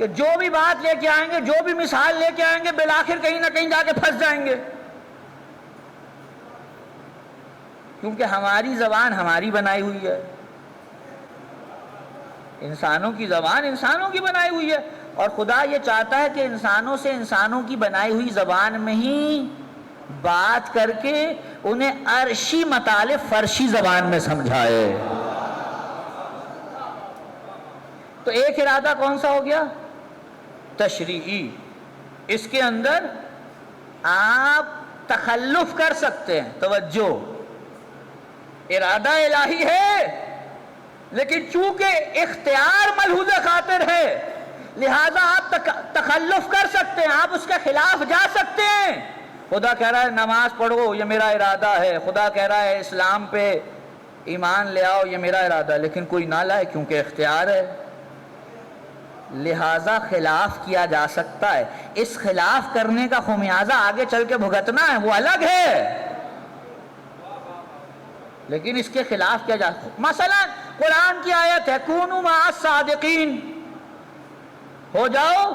کہ جو بھی بات لے کے آئیں گے، جو بھی مثال لے کے آئیں گے، بالآخر کہیں نہ کہیں جا کے پھنس جائیں گے، کیونکہ ہماری زبان ہماری بنائی ہوئی ہے، انسانوں کی زبان انسانوں کی بنائی ہوئی ہے، اور خدا یہ چاہتا ہے کہ انسانوں سے انسانوں کی بنائی ہوئی زبان میں ہی بات کر کے انہیں عرشی مطالب فرشی زبان میں سمجھائے۔ تو ایک ارادہ کون سا ہو گیا؟ تشریعی۔ اس کے اندر آپ تخلف کر سکتے ہیں، توجہ، ارادہ الہی ہے لیکن چونکہ اختیار ملحوظ خاطر ہے لہذا آپ تخلف کر سکتے ہیں، آپ اس کے خلاف جا سکتے ہیں۔ خدا کہہ رہا ہے نماز پڑھو، یہ میرا ارادہ ہے، خدا کہہ رہا ہے اسلام پہ ایمان لے آؤ، یہ میرا ارادہ ہے، لیکن کوئی نہ لائے کیونکہ اختیار ہے، لہذا خلاف کیا جا سکتا ہے۔ اس خلاف کرنے کا خمیازہ آگے چل کے بھگتنا ہے، وہ الگ ہے، لیکن اس کے خلاف کیا جا سکتا ہے۔ مثلا قرآن کی آیت ہے کونوا مع الصادقین، ہو جاؤ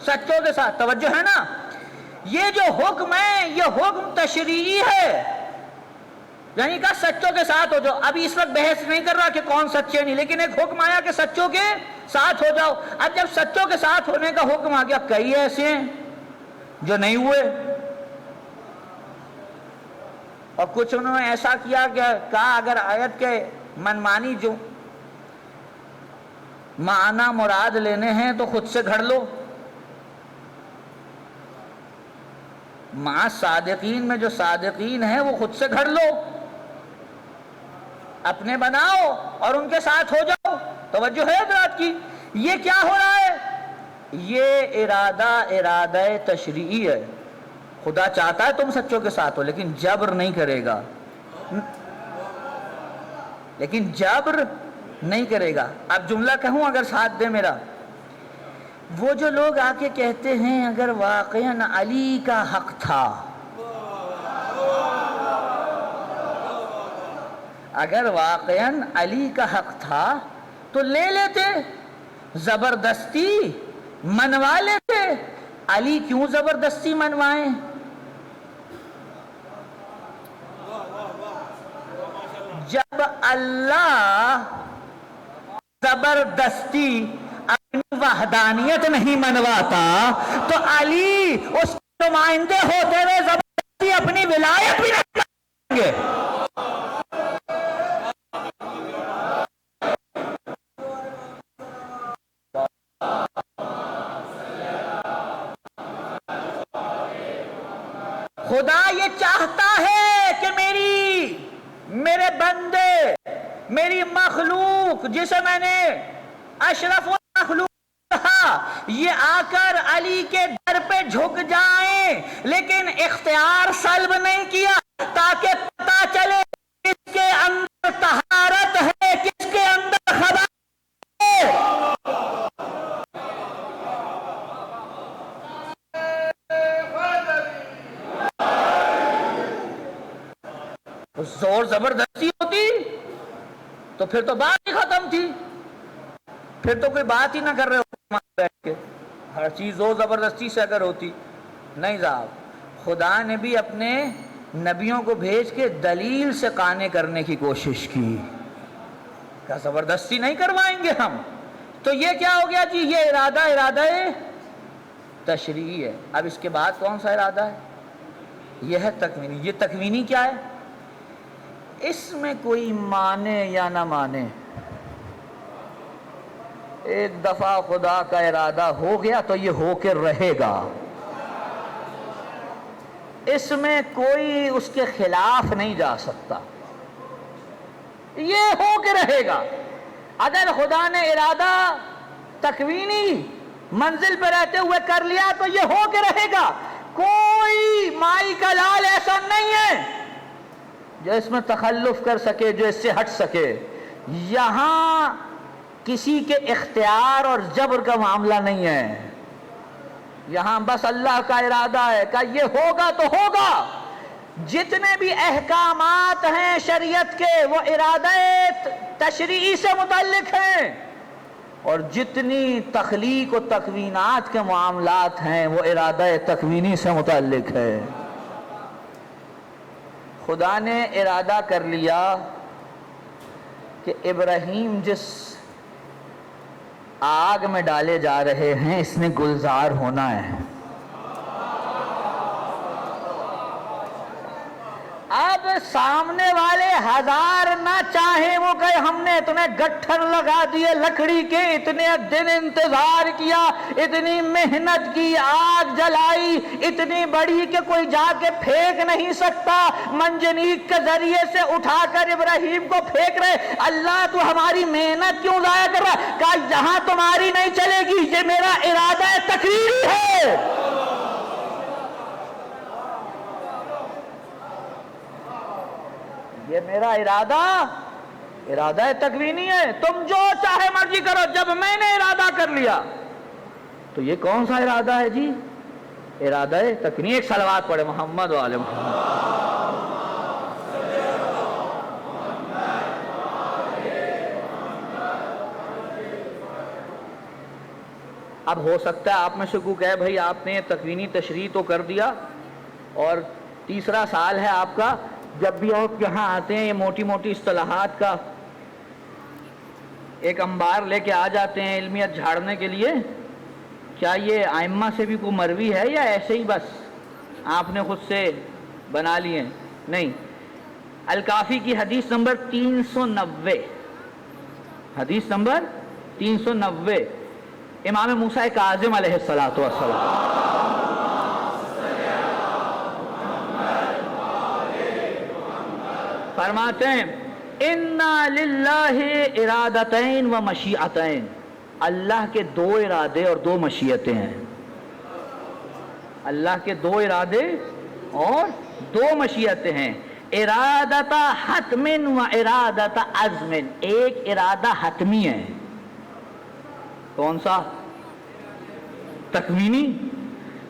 سچوں کے ساتھ، توجہ ہے نا، یہ جو حکم ہے یہ حکم تشریعی ہے، یعنی کہ سچوں کے ساتھ ہو جاؤ۔ ابھی اس وقت بحث نہیں کر رہا کہ کون سچے نہیں، لیکن ایک حکم آیا کہ سچوں کے ساتھ ہو جاؤ۔ اب جب سچوں کے ساتھ ہونے کا حکم آ گیا، کئی ایسے ہیں جو نہیں ہوئے، اور کچھ انہوں نے ایسا کیا کہ کہا اگر آیت کے منمانی جو معنی مراد لینے ہیں تو خود سے گھڑ لو۔ مع صادقین میں جو صادقین ہیں وہ خود سے گھڑ لو، اپنے بناؤ اور ان کے ساتھ ہو جاؤ۔ توجہ ہے حضرات کی؟ یہ کیا ہو رہا ہے؟ یہ ارادہ تشریعی ہے۔ خدا چاہتا ہے تم سچوں کے ساتھ ہو، لیکن جبر نہیں کرے گا، لیکن جبر نہیں کرے گا۔ اب جملہ کہوں اگر ساتھ دے میرا، وہ جو لوگ آ کے کہتے ہیں اگر واقعاً علی کا حق تھا، اگر واقعاً علی کا حق تھا تو لے لیتے، زبردستی منوا لیتے، علی کیوں زبردستی منوائیں؟ جب اللہ زبردستی اپنی وحدانیت نہیں منواتا تو علی اس کے نمائندے ہوتے ہوئے زبردستی اپنی ولایت بھی نہیں منوائیں گے۔ خدا یہ چاہتا ہے کہ میرے بندے، میری مخلوق جسے میں نے اشرف المخلوق کہا، یہ آ کر علی کے در پہ جھک جائیں، لیکن اختیار سلب نہیں کیا تاکہ پتہ چلے کس کے اندر طہارت ہے، کس کے اندر خدا ہے۔ زور زبردستی ہوتی تو پھر تو بات ہی ختم تھی، پھر تو کوئی بات ہی نہ کر رہے ہو بیٹھ کے، ہر چیز زور زبردستی سے اگر ہوتی۔ نہیں صاحب، خدا نے بھی اپنے نبیوں کو بھیج کے دلیل سے قانع کرنے کی کوشش کی، کیا زبردستی نہیں کروائیں گے ہم۔ تو یہ کیا ہو گیا جی؟ یہ ارادہ تشریعی ہے۔ اب اس کے بعد کون سا ارادہ ہے؟ یہ ہے تکوینی۔ یہ تکوینی کیا ہے؟ اس میں کوئی مانے یا نہ مانے، ایک دفعہ خدا کا ارادہ ہو گیا تو یہ ہو کے رہے گا، اس میں کوئی اس کے خلاف نہیں جا سکتا، یہ ہو کے رہے گا۔ اگر خدا نے ارادہ تکوینی منزل پہ رہتے ہوئے کر لیا تو یہ ہو کے رہے گا، کوئی مائی کا لال ایسا نہیں ہے جو اس میں تخلف کر سکے، جو اس سے ہٹ سکے۔ یہاں کسی کے اختیار اور جبر کا معاملہ نہیں ہے، یہاں بس اللہ کا ارادہ ہے کہ یہ ہوگا تو ہوگا۔ جتنے بھی احکامات ہیں شریعت کے وہ ارادہ تشریعی سے متعلق ہیں، اور جتنی تخلیق و تکوینات کے معاملات ہیں وہ ارادہ تکوینی سے متعلق ہے۔ خدا نے ارادہ کر لیا کہ ابراہیم جس آگ میں ڈالے جا رہے ہیں اس نے گلزار ہونا ہے۔ اب سامنے والے ہزار نہ چاہیں وہ کہ ہم نے اتنے گٹھر لگا دیے لکڑی کے، اتنے دن انتظار کیا، اتنی محنت کی، آگ جلائی اتنی بڑی کہ کوئی جا کے پھینک نہیں سکتا، منجنیق کے ذریعے سے اٹھا کر ابراہیم کو پھینک رہے۔ اللہ تو ہماری محنت کیوں ضائع کر رہا ہے؟ کہا یہاں تمہاری نہیں چلے گی، یہ میرا ارادہ تکوینی ہے۔ یہ میرا ارادہ تکوینی ہے، تم جو چاہے مرضی کرو، جب میں نے ارادہ کر لیا تو یہ کون سا ارادہ ہے جی؟ ارادہ تکوینی۔ ایک صلوات پڑھے محمد و آل محمد۔ اب ہو سکتا ہے آپ میں سے کوئی کہے بھائی آپ نے تکوینی تشریح تو کر دیا اور تیسرا سال ہے آپ کا، جب بھی آپ یہاں آتے ہیں یہ موٹی موٹی اصطلاحات کا ایک انبار لے کے آ جاتے ہیں علمیت جھاڑنے کے لیے، کیا یہ ائمہ سے بھی کوئی مروی ہے یا ایسے ہی بس آپ نے خود سے بنا لیے؟ نہیں، الکافی کی حدیث نمبر 390، حدیث نمبر 390، امام موسیٰ کاظم علیہ السلام فرماتے ہیں اِنَّا لِلَّهِ ارادتین و مشیعتین، اللہ کے دو ارادے اور دو مشیتیں ہیں۔ اللہ کے دو ارادے اور دو مشیتیں ہیں، ارادت حتم و ارادت عزم۔ ایک ارادہ حتمی ہے، کون سا؟ تکوینی،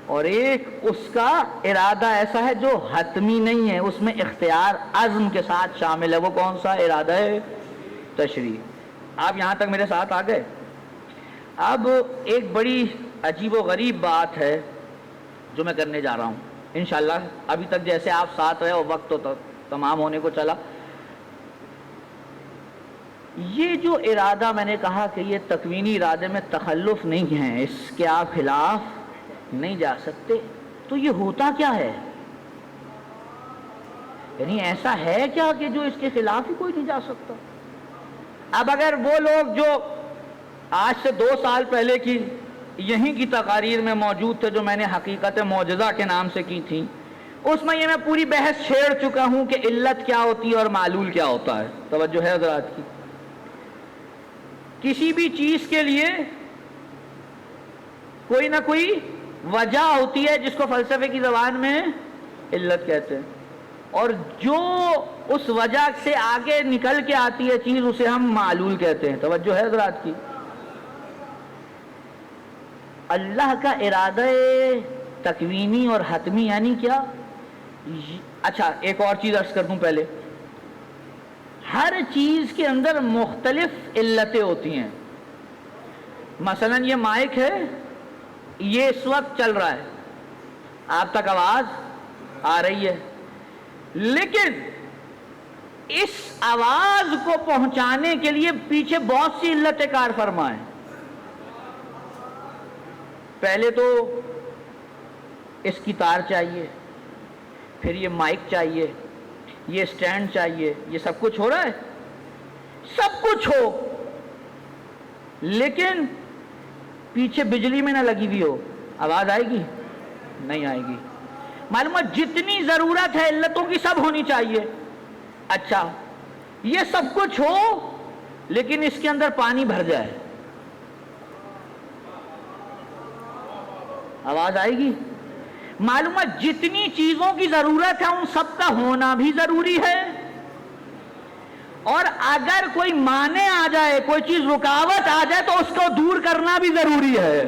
اور ایک اس کا ارادہ ایسا ہے جو حتمی نہیں ہے، اس میں اختیار عزم کے ساتھ شامل ہے، وہ کون سا ارادہ ہے؟ تشریح۔ آپ یہاں تک میرے ساتھ آ گئے؟ اب ایک بڑی عجیب و غریب بات ہے جو میں کرنے جا رہا ہوں انشاءاللہ۔ ابھی تک جیسے آپ ساتھ رہے اور وقت تو تمام ہونے کو چلا، یہ جو ارادہ میں نے کہا کہ یہ تکوینی ارادے میں تخلف نہیں ہے، اس کے آپ خلاف نہیں جا سکتے، تو یہ ہوتا کیا ہے؟ یعنی ایسا ہے کیا کہ جو اس کے خلاف ہی کوئی نہیں جا سکتا؟ اب اگر وہ لوگ جو آج سے 2 سال پہلے کی یہیں کی تقاریر میں موجود تھے جو میں نے حقیقت معجزہ کے نام سے کی تھی، اس میں یہ میں پوری بحث چھیڑ چکا ہوں کہ علت کیا ہوتی ہے اور معلول کیا ہوتا ہے۔ توجہ ہے حضرات کی؟ کسی بھی چیز کے لیے کوئی نہ کوئی وجہ ہوتی ہے جس کو فلسفے کی زبان میں علت کہتے ہیں، اور جو اس وجہ سے آگے نکل کے آتی ہے چیز اسے ہم معلول کہتے ہیں۔ توجہ ہے حضرات کی؟ اللہ کا ارادہ تکوینی اور حتمی یعنی کیا؟ اچھا ایک اور چیز عرض کر دوں پہلے، ہر چیز کے اندر مختلف علتیں ہوتی ہیں۔ مثلا یہ مائک ہے، یہ اس وقت چل رہا ہے، آپ تک آواز آ رہی ہے، لیکن اس آواز کو پہنچانے کے لیے پیچھے بہت سی علتیں کار فرما ہیں۔ پہلے تو اس کی تار چاہیے، پھر یہ مائک چاہیے، یہ سٹینڈ چاہیے، یہ سب کچھ ہو رہا ہے، سب کچھ ہو، لیکن پیچھے بجلی میں نہ لگی ہوئی ہو، آواز آئے گی؟ نہیں آئے گی۔ معلوم ہے جتنی ضرورت ہے علتوں کی سب ہونی چاہیے۔ اچھا یہ سب کچھ ہو لیکن اس کے اندر پانی بھر جائے، آواز آئے گی؟ معلوم ہے جتنی چیزوں کی ضرورت ہے ان سب کا ہونا بھی ضروری ہے، اور اگر کوئی مانع آ جائے، کوئی چیز رکاوٹ آ جائے تو اس کو دور کرنا بھی ضروری ہے۔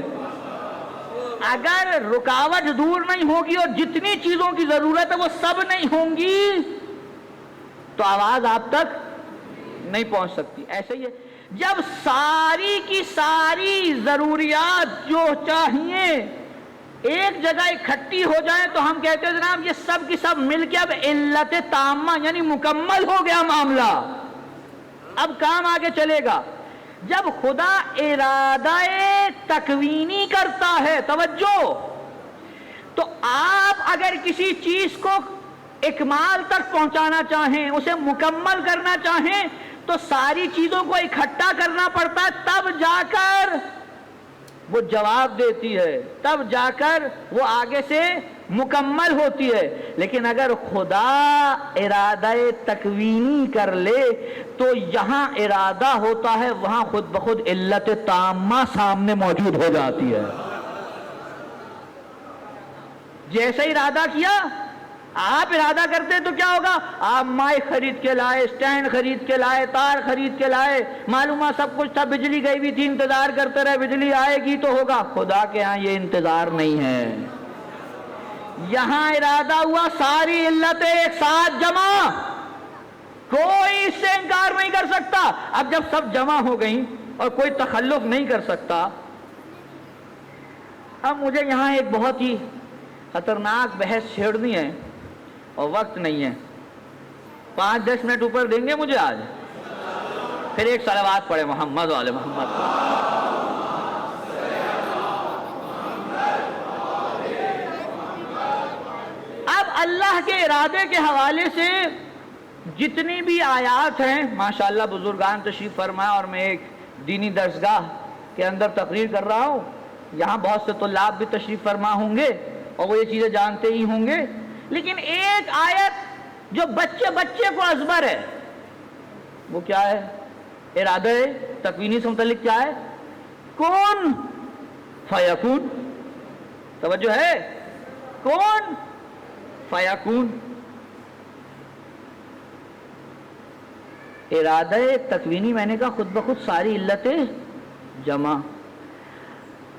اگر رکاوٹ دور نہیں ہوگی اور جتنی چیزوں کی ضرورت ہے وہ سب نہیں ہوں گی تو آواز آپ تک نہیں پہنچ سکتی۔ ایسے ہی ہے جب ساری کی ساری ضروریات جو چاہیے ایک جگہ اکٹھی ہو جائیں تو ہم کہتے ہیں جناب یہ سب کی سب مل کے اب علت تامہ یعنی مکمل ہو گیا معاملہ، اب کام آگے چلے گا۔ جب خدا ارادہ تکوینی کرتا ہے، توجہ، تو آپ اگر کسی چیز کو اکمال تک پہنچانا چاہیں، اسے مکمل کرنا چاہیں تو ساری چیزوں کو اکٹھا کرنا پڑتا ہے، تب جا کر وہ جواب دیتی ہے، تب جا کر وہ آگے سے مکمل ہوتی ہے۔ لیکن اگر خدا ارادہ تکوینی کر لے تو یہاں ارادہ ہوتا ہے، وہاں خود بخود علت تامہ سامنے موجود ہو جاتی ہے۔ جیسے ارادہ کیا، آپ ارادہ کرتے تو کیا ہوگا؟ آپ مائک خرید کے لائے، سٹینڈ خرید کے لائے، تار خرید کے لائے، معلومہ سب کچھ تھا، بجلی گئی بھی تھی، انتظار کرتے رہے بجلی آئے گی تو ہوگا۔ خدا کے ہاں یہ انتظار نہیں ہے، یہاں ارادہ ہوا، ساری علتیں ایک ساتھ جمع، کوئی اس سے انکار نہیں کر سکتا۔ اب جب سب جمع ہو گئیں اور کوئی تخلف نہیں کر سکتا، اب مجھے یہاں ایک بہت ہی خطرناک بحث چھیڑنی ہے اور وقت نہیں ہے، 5-10 منٹ اوپر دیں گے مجھے آج؟ پھر ایک صلوات پڑھے محمد والے محمد۔ اب اللہ کے ارادے کے حوالے سے جتنی بھی آیات ہیں، ماشاءاللہ بزرگان تشریف فرمایا، اور میں ایک دینی درسگاہ کے اندر تقریر کر رہا ہوں، یہاں بہت سے طلاب بھی تشریف فرما ہوں گے اور وہ یہ چیزیں جانتے ہی ہوں گے، لیکن ایک آیت جو بچے بچے کو ازبر ہے، وہ کیا ہے؟ ارادہ تکوینی سے متعلق کیا ہے؟ کون فیکون، توجہ ہے، کون فیکون۔ ارادہ تکوینی میں نے کہا خود بخود ساری علتیں جمع۔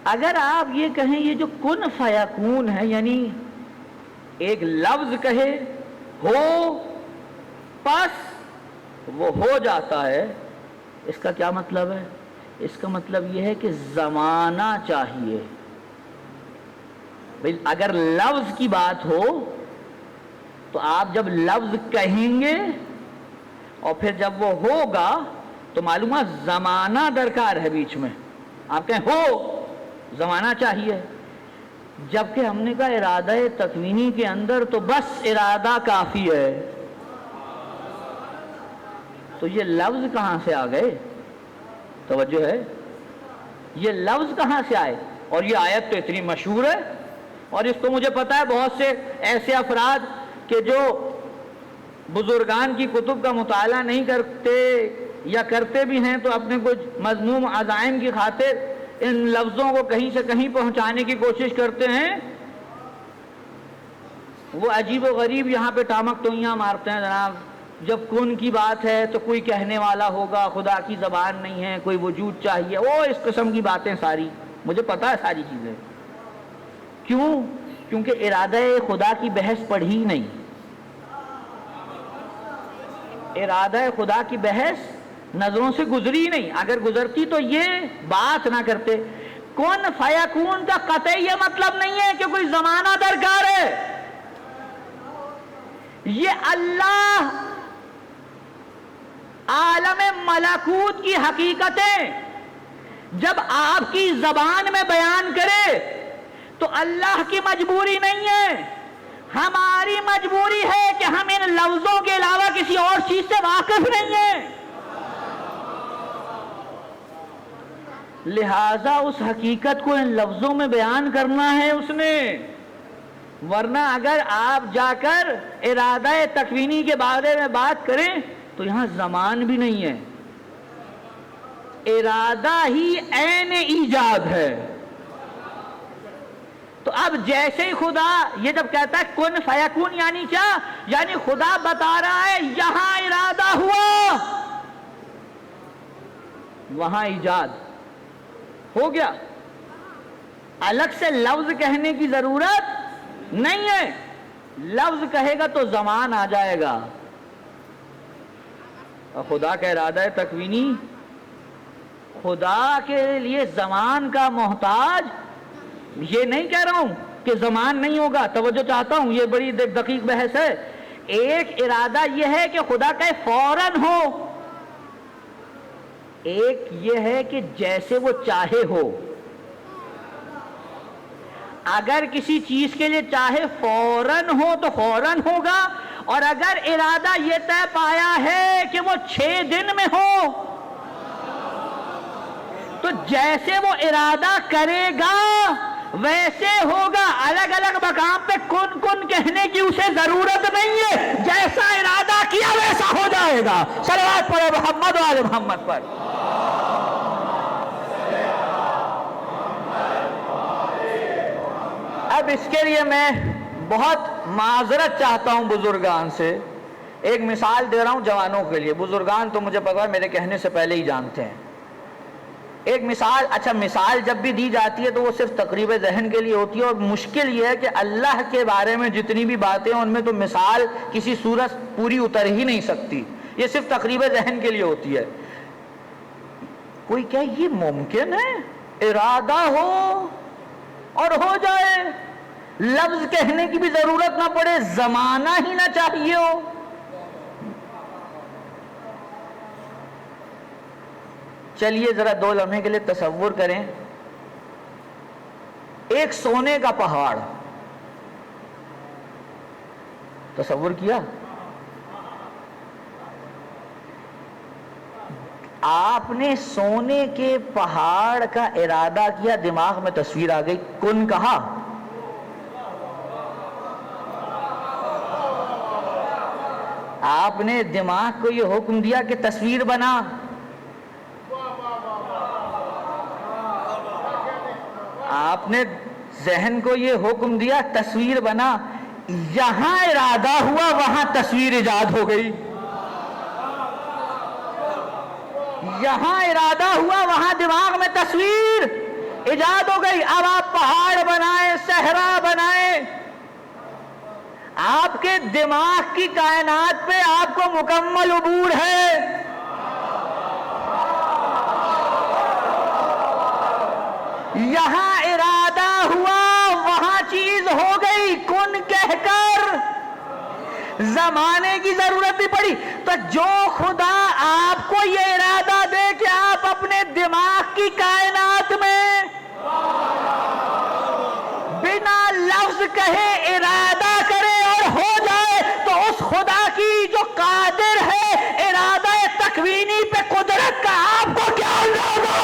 اگر آپ یہ کہیں یہ جو کن فیکون ہے، یعنی ایک لفظ کہے ہو پس وہ ہو جاتا ہے، اس کا کیا مطلب ہے؟ اس کا مطلب یہ ہے کہ زمانہ چاہیے۔ اگر لفظ کی بات ہو تو آپ جب لفظ کہیں گے اور پھر جب وہ ہوگا تو معلومہ زمانہ درکار ہے بیچ میں، آپ کہیں ہو، زمانہ چاہیے۔ جبکہ ہم نے کہا ارادہ تکوینی کے اندر تو بس ارادہ کافی ہے، تو یہ لفظ کہاں سے آ گئے؟ توجہ ہے، یہ لفظ کہاں سے آئے؟ اور یہ آیت تو اتنی مشہور ہے، اور اس کو مجھے پتا ہے بہت سے ایسے افراد کہ جو بزرگان کی کتب کا مطالعہ نہیں کرتے یا کرتے بھی ہیں تو اپنے کچھ مذموم عزائم کی خاطر ان لفظوں کو کہیں سے کہیں پہنچانے کی کوشش کرتے ہیں، وہ عجیب و غریب یہاں پہ ٹامک ٹوئیاں مارتے ہیں جناب۔ جب کن کی بات ہے تو کوئی کہنے والا ہوگا، خدا کی زبان نہیں ہے، کوئی وجود چاہیے، وہ اس قسم کی باتیں ساری، مجھے پتا ہے ساری چیزیں۔ کیوں؟ کیونکہ ارادہ خدا کی بحث پڑھی نہیں، ارادہ خدا کی بحث نظروں سے گزری نہیں، اگر گزرتی تو یہ بات نہ کرتے۔ کن فیکون کا قطعی یہ مطلب نہیں ہے کہ کوئی زمانہ درکار ہے، یہ اللہ عالم ملکوت کی حقیقتیں جب آپ کی زبان میں بیان کرے تو اللہ کی مجبوری نہیں ہے، ہماری مجبوری ہے کہ ہم ان لفظوں کے علاوہ کسی اور چیز سے واقف نہیں ہیں، لہذا اس حقیقت کو ان لفظوں میں بیان کرنا ہے اس نے۔ ورنہ اگر آپ جا کر ارادہ تکوینی کے بارے میں بات کریں تو یہاں زمان بھی نہیں ہے، ارادہ ہی عین ایجاد ہے۔ تو اب جیسے ہی خدا یہ جب کہتا ہے کن فیکون، یعنی کیا؟ یعنی خدا بتا رہا ہے یہاں ارادہ ہوا، وہاں ایجاد ہو گیا، الگ سے لفظ کہنے کی ضرورت نہیں ہے، لفظ کہے گا تو زمان آ جائے گا۔ اور خدا کا ارادہ تکوینی خدا کے لیے زمان کا محتاج، یہ نہیں کہہ رہا ہوں کہ زمان نہیں ہوگا، توجہ چاہتا ہوں، یہ بڑی دقیق بحث ہے۔ ایک ارادہ یہ ہے کہ خدا کا فوراً ہو، ایک یہ ہے کہ جیسے وہ چاہے ہو۔ اگر کسی چیز کے لیے چاہے فوراً ہو تو فوراً ہوگا، اور اگر ارادہ یہ طے پایا ہے کہ وہ 6 دن میں ہو تو جیسے وہ ارادہ کرے گا ویسے ہوگا۔ الگ الگ مقام پہ کن کن کہنے کی اسے ضرورت نہیں ہے، جیسا ارادہ کیا ویسا ہو جائے گا۔ صلوات پڑھو محمد و آل محمد پر۔ اب اس کے لیے میں بہت معذرت چاہتا ہوں بزرگان سے، ایک مثال دے رہا ہوں جوانوں کے لیے، بزرگان تو مجھے پتا ہے میرے کہنے سے پہلے ہی جانتے ہیں۔ ایک مثال، اچھا مثال جب بھی دی جاتی ہے تو وہ صرف تقریب ذہن کے لیے ہوتی ہے، اور مشکل یہ ہے کہ اللہ کے بارے میں جتنی بھی باتیں ہیں ان میں تو مثال کسی صورت پوری اتر ہی نہیں سکتی، یہ صرف تقریب ذہن کے لیے ہوتی ہے۔ کوئی کہے یہ ممکن ہے ارادہ ہو اور ہو جائے، لفظ کہنے کی بھی ضرورت نہ پڑے، زمانہ ہی نہ چاہیے ہو؟ چلیے ذرا 2 لمحے کے لیے تصور کریں، ایک سونے کا پہاڑ، تصور کیا؟ آپ نے سونے کے پہاڑ کا ارادہ کیا، دماغ میں تصویر آ گئی، کن کہا، آپ نے دماغ کو یہ حکم دیا کہ تصویر بنا، آپ نے ذہن کو یہ حکم دیا تصویر بنا، یہاں ارادہ ہوا وہاں تصویر ایجاد ہو گئی، یہاں ارادہ ہوا وہاں دماغ میں تصویر ایجاد ہو گئی۔ اب آپ پہاڑ بنائیں، صحرا بنائیں، آپ کے دماغ کی کائنات پہ آپ کو مکمل عبور ہے۔ یہاں ارادہ ہوا وہاں چیز ہو گئی، کن کہہ کر زمانے کی ضرورت نہیں پڑی۔ تو جو خدا آپ کو یہ ارادہ دے کہ آپ اپنے دماغ کی کائنات میں بنا لفظ کہے ارادہ کرے اور ہو جائے، تو اس خدا کی جو قادر ہے ارادہ تکوینی پہ قدرت کا آپ کو کیا اندازہ؟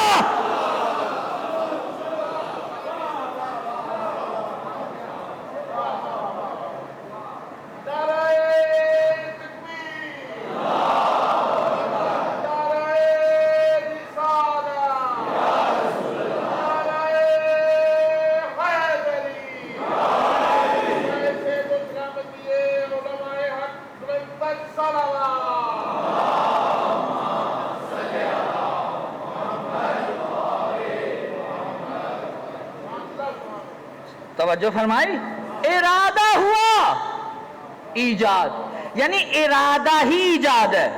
توجہ فرمائی، ارادہ ہوا ایجاد، یعنی ارادہ ہی ایجاد ہے۔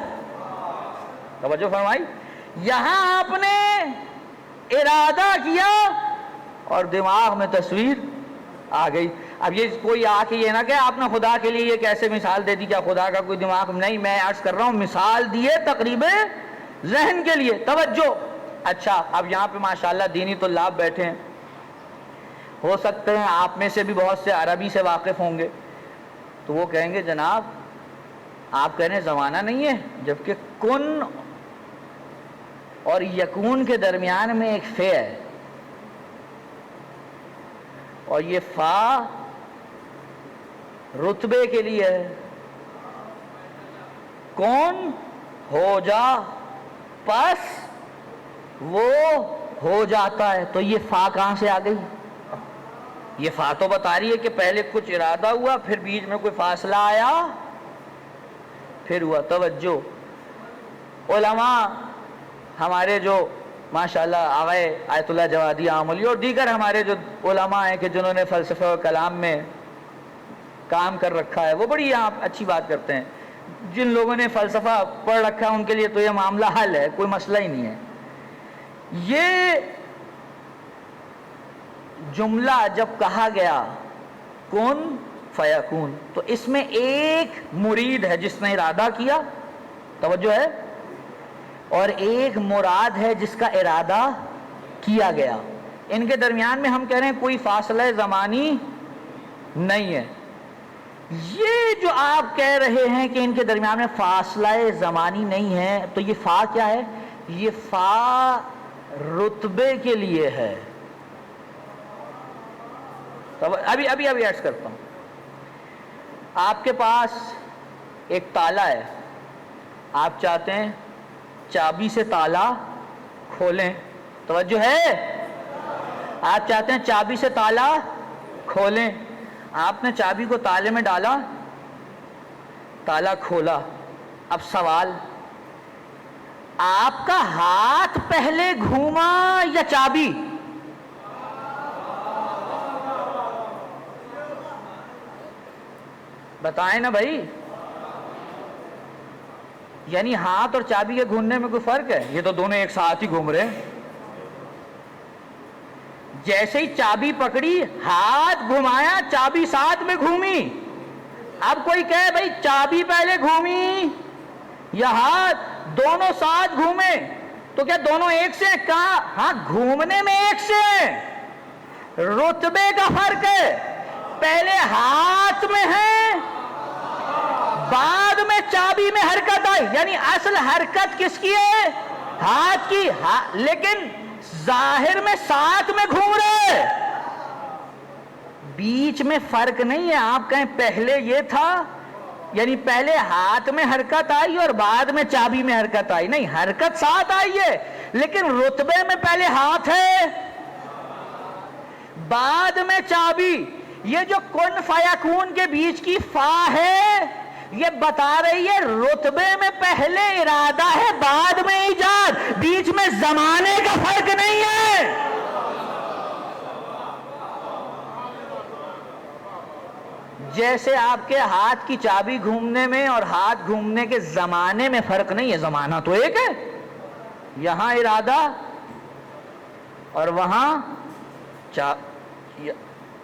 توجہ فرمائی، یہاں آپ نے ارادہ کیا اور دماغ میں تصویر آ گئی۔ اب یہ کوئی آ کے یہ نہ کہ آپ نے خدا کے لیے یہ کیسے مثال دے دی، کیا خدا کا کوئی دماغ نہیں؟ میں عرض کر رہا ہوں مثال دیے تقریب ذہن کے لیے، توجہ۔ اچھا اب یہاں پہ ماشاءاللہ دینی طلاب بیٹھے ہیں، ہو سکتے ہیں آپ میں سے بھی بہت سے عربی سے واقف ہوں گے، تو وہ کہیں گے جناب آپ کہنے زمانہ نہیں ہے، جبکہ کن اور یکون کے درمیان میں ایک فے ہے، اور یہ فا رتبے کے لیے ہے، کون ہو جا پس وہ ہو جاتا ہے۔ تو یہ فا کہاں سے آ گئی؟ یہ فا تو بتا رہی ہے کہ پہلے کچھ ارادہ ہوا، پھر بیچ میں کوئی فاصلہ آیا، پھر ہوا۔ توجہ، علماء ہمارے جو ماشاءاللہ آغائے آیت اللہ جوادی عاملی اور دیگر ہمارے جو علماء ہیں کہ جنہوں نے فلسفہ و کلام میں کام کر رکھا ہے، وہ بڑی یہاں اچھی بات کرتے ہیں۔ جن لوگوں نے فلسفہ پڑھ رکھا ہے ان کے لیے تو یہ معاملہ حل ہے، کوئی مسئلہ ہی نہیں ہے۔ یہ جملہ جب کہا گیا کن فیکون، تو اس میں ایک مرید ہے جس نے ارادہ کیا، توجہ ہے، اور ایک مراد ہے جس کا ارادہ کیا گیا. ان کے درمیان میں ہم کہہ رہے ہیں کوئی فاصلہ زمانی نہیں ہے. یہ جو آپ کہہ رہے ہیں کہ ان کے درمیان میں فاصلہ زمانی نہیں ہے، تو یہ فا کیا ہے؟ یہ فا رتبے کے لیے ہے. ابھی عرض کرتا ہوں. آپ کے پاس ایک تالا ہے، آپ چاہتے ہیں چابی سے تالا کھولیں، توجہ ہے، آپ چاہتے ہیں چابی سے تالا کھولیں. آپ نے چابی کو تالے میں ڈالا، تالا کھولا. اب سوال، آپ کا ہاتھ پہلے گھوما یا چابی؟ بتائیں نا بھائی. یعنی ہاتھ اور چابی کے گھومنے میں کوئی فرق ہے؟ یہ تو دونوں ایک ساتھ ہی گھوم رہے ہیں. جیسے ہی چابی پکڑی، ہاتھ گھمایا، چابی ساتھ میں گھومی. اب کوئی کہے بھائی چابی پہلے گھومی یا ہاتھ، دونوں ساتھ گھومے، تو کیا دونوں ایک سے ہیں؟ کہا ہاں گھومنے میں ایک سے ہیں، رتبے کا فرق ہے. پہلے ہاتھ میں ہے، بعد میں چابی میں حرکت آئی. یعنی اصل حرکت کس کی ہے؟ ہاتھ کی، لیکن ظاہر میں ساتھ میں گھوم رہے، بیچ میں فرق نہیں ہے. آپ کہیں پہلے یہ تھا، یعنی پہلے ہاتھ میں حرکت آئی اور بعد میں چابی میں حرکت آئی. نہیں، حرکت ساتھ آئی ہے، لیکن رتبے میں پہلے ہاتھ ہے، بعد میں چابی. یہ جو کن فیکون کے بیچ کی فا ہے، یہ بتا رہی ہے رتبے میں پہلے ارادہ ہے، بعد میں ایجاد، بیچ میں زمانے کا فرق نہیں ہے. جیسے آپ کے ہاتھ کی چابی گھومنے میں اور ہاتھ گھومنے کے زمانے میں فرق نہیں ہے، زمانہ تو ایک ہے. یہاں ارادہ اور وہاں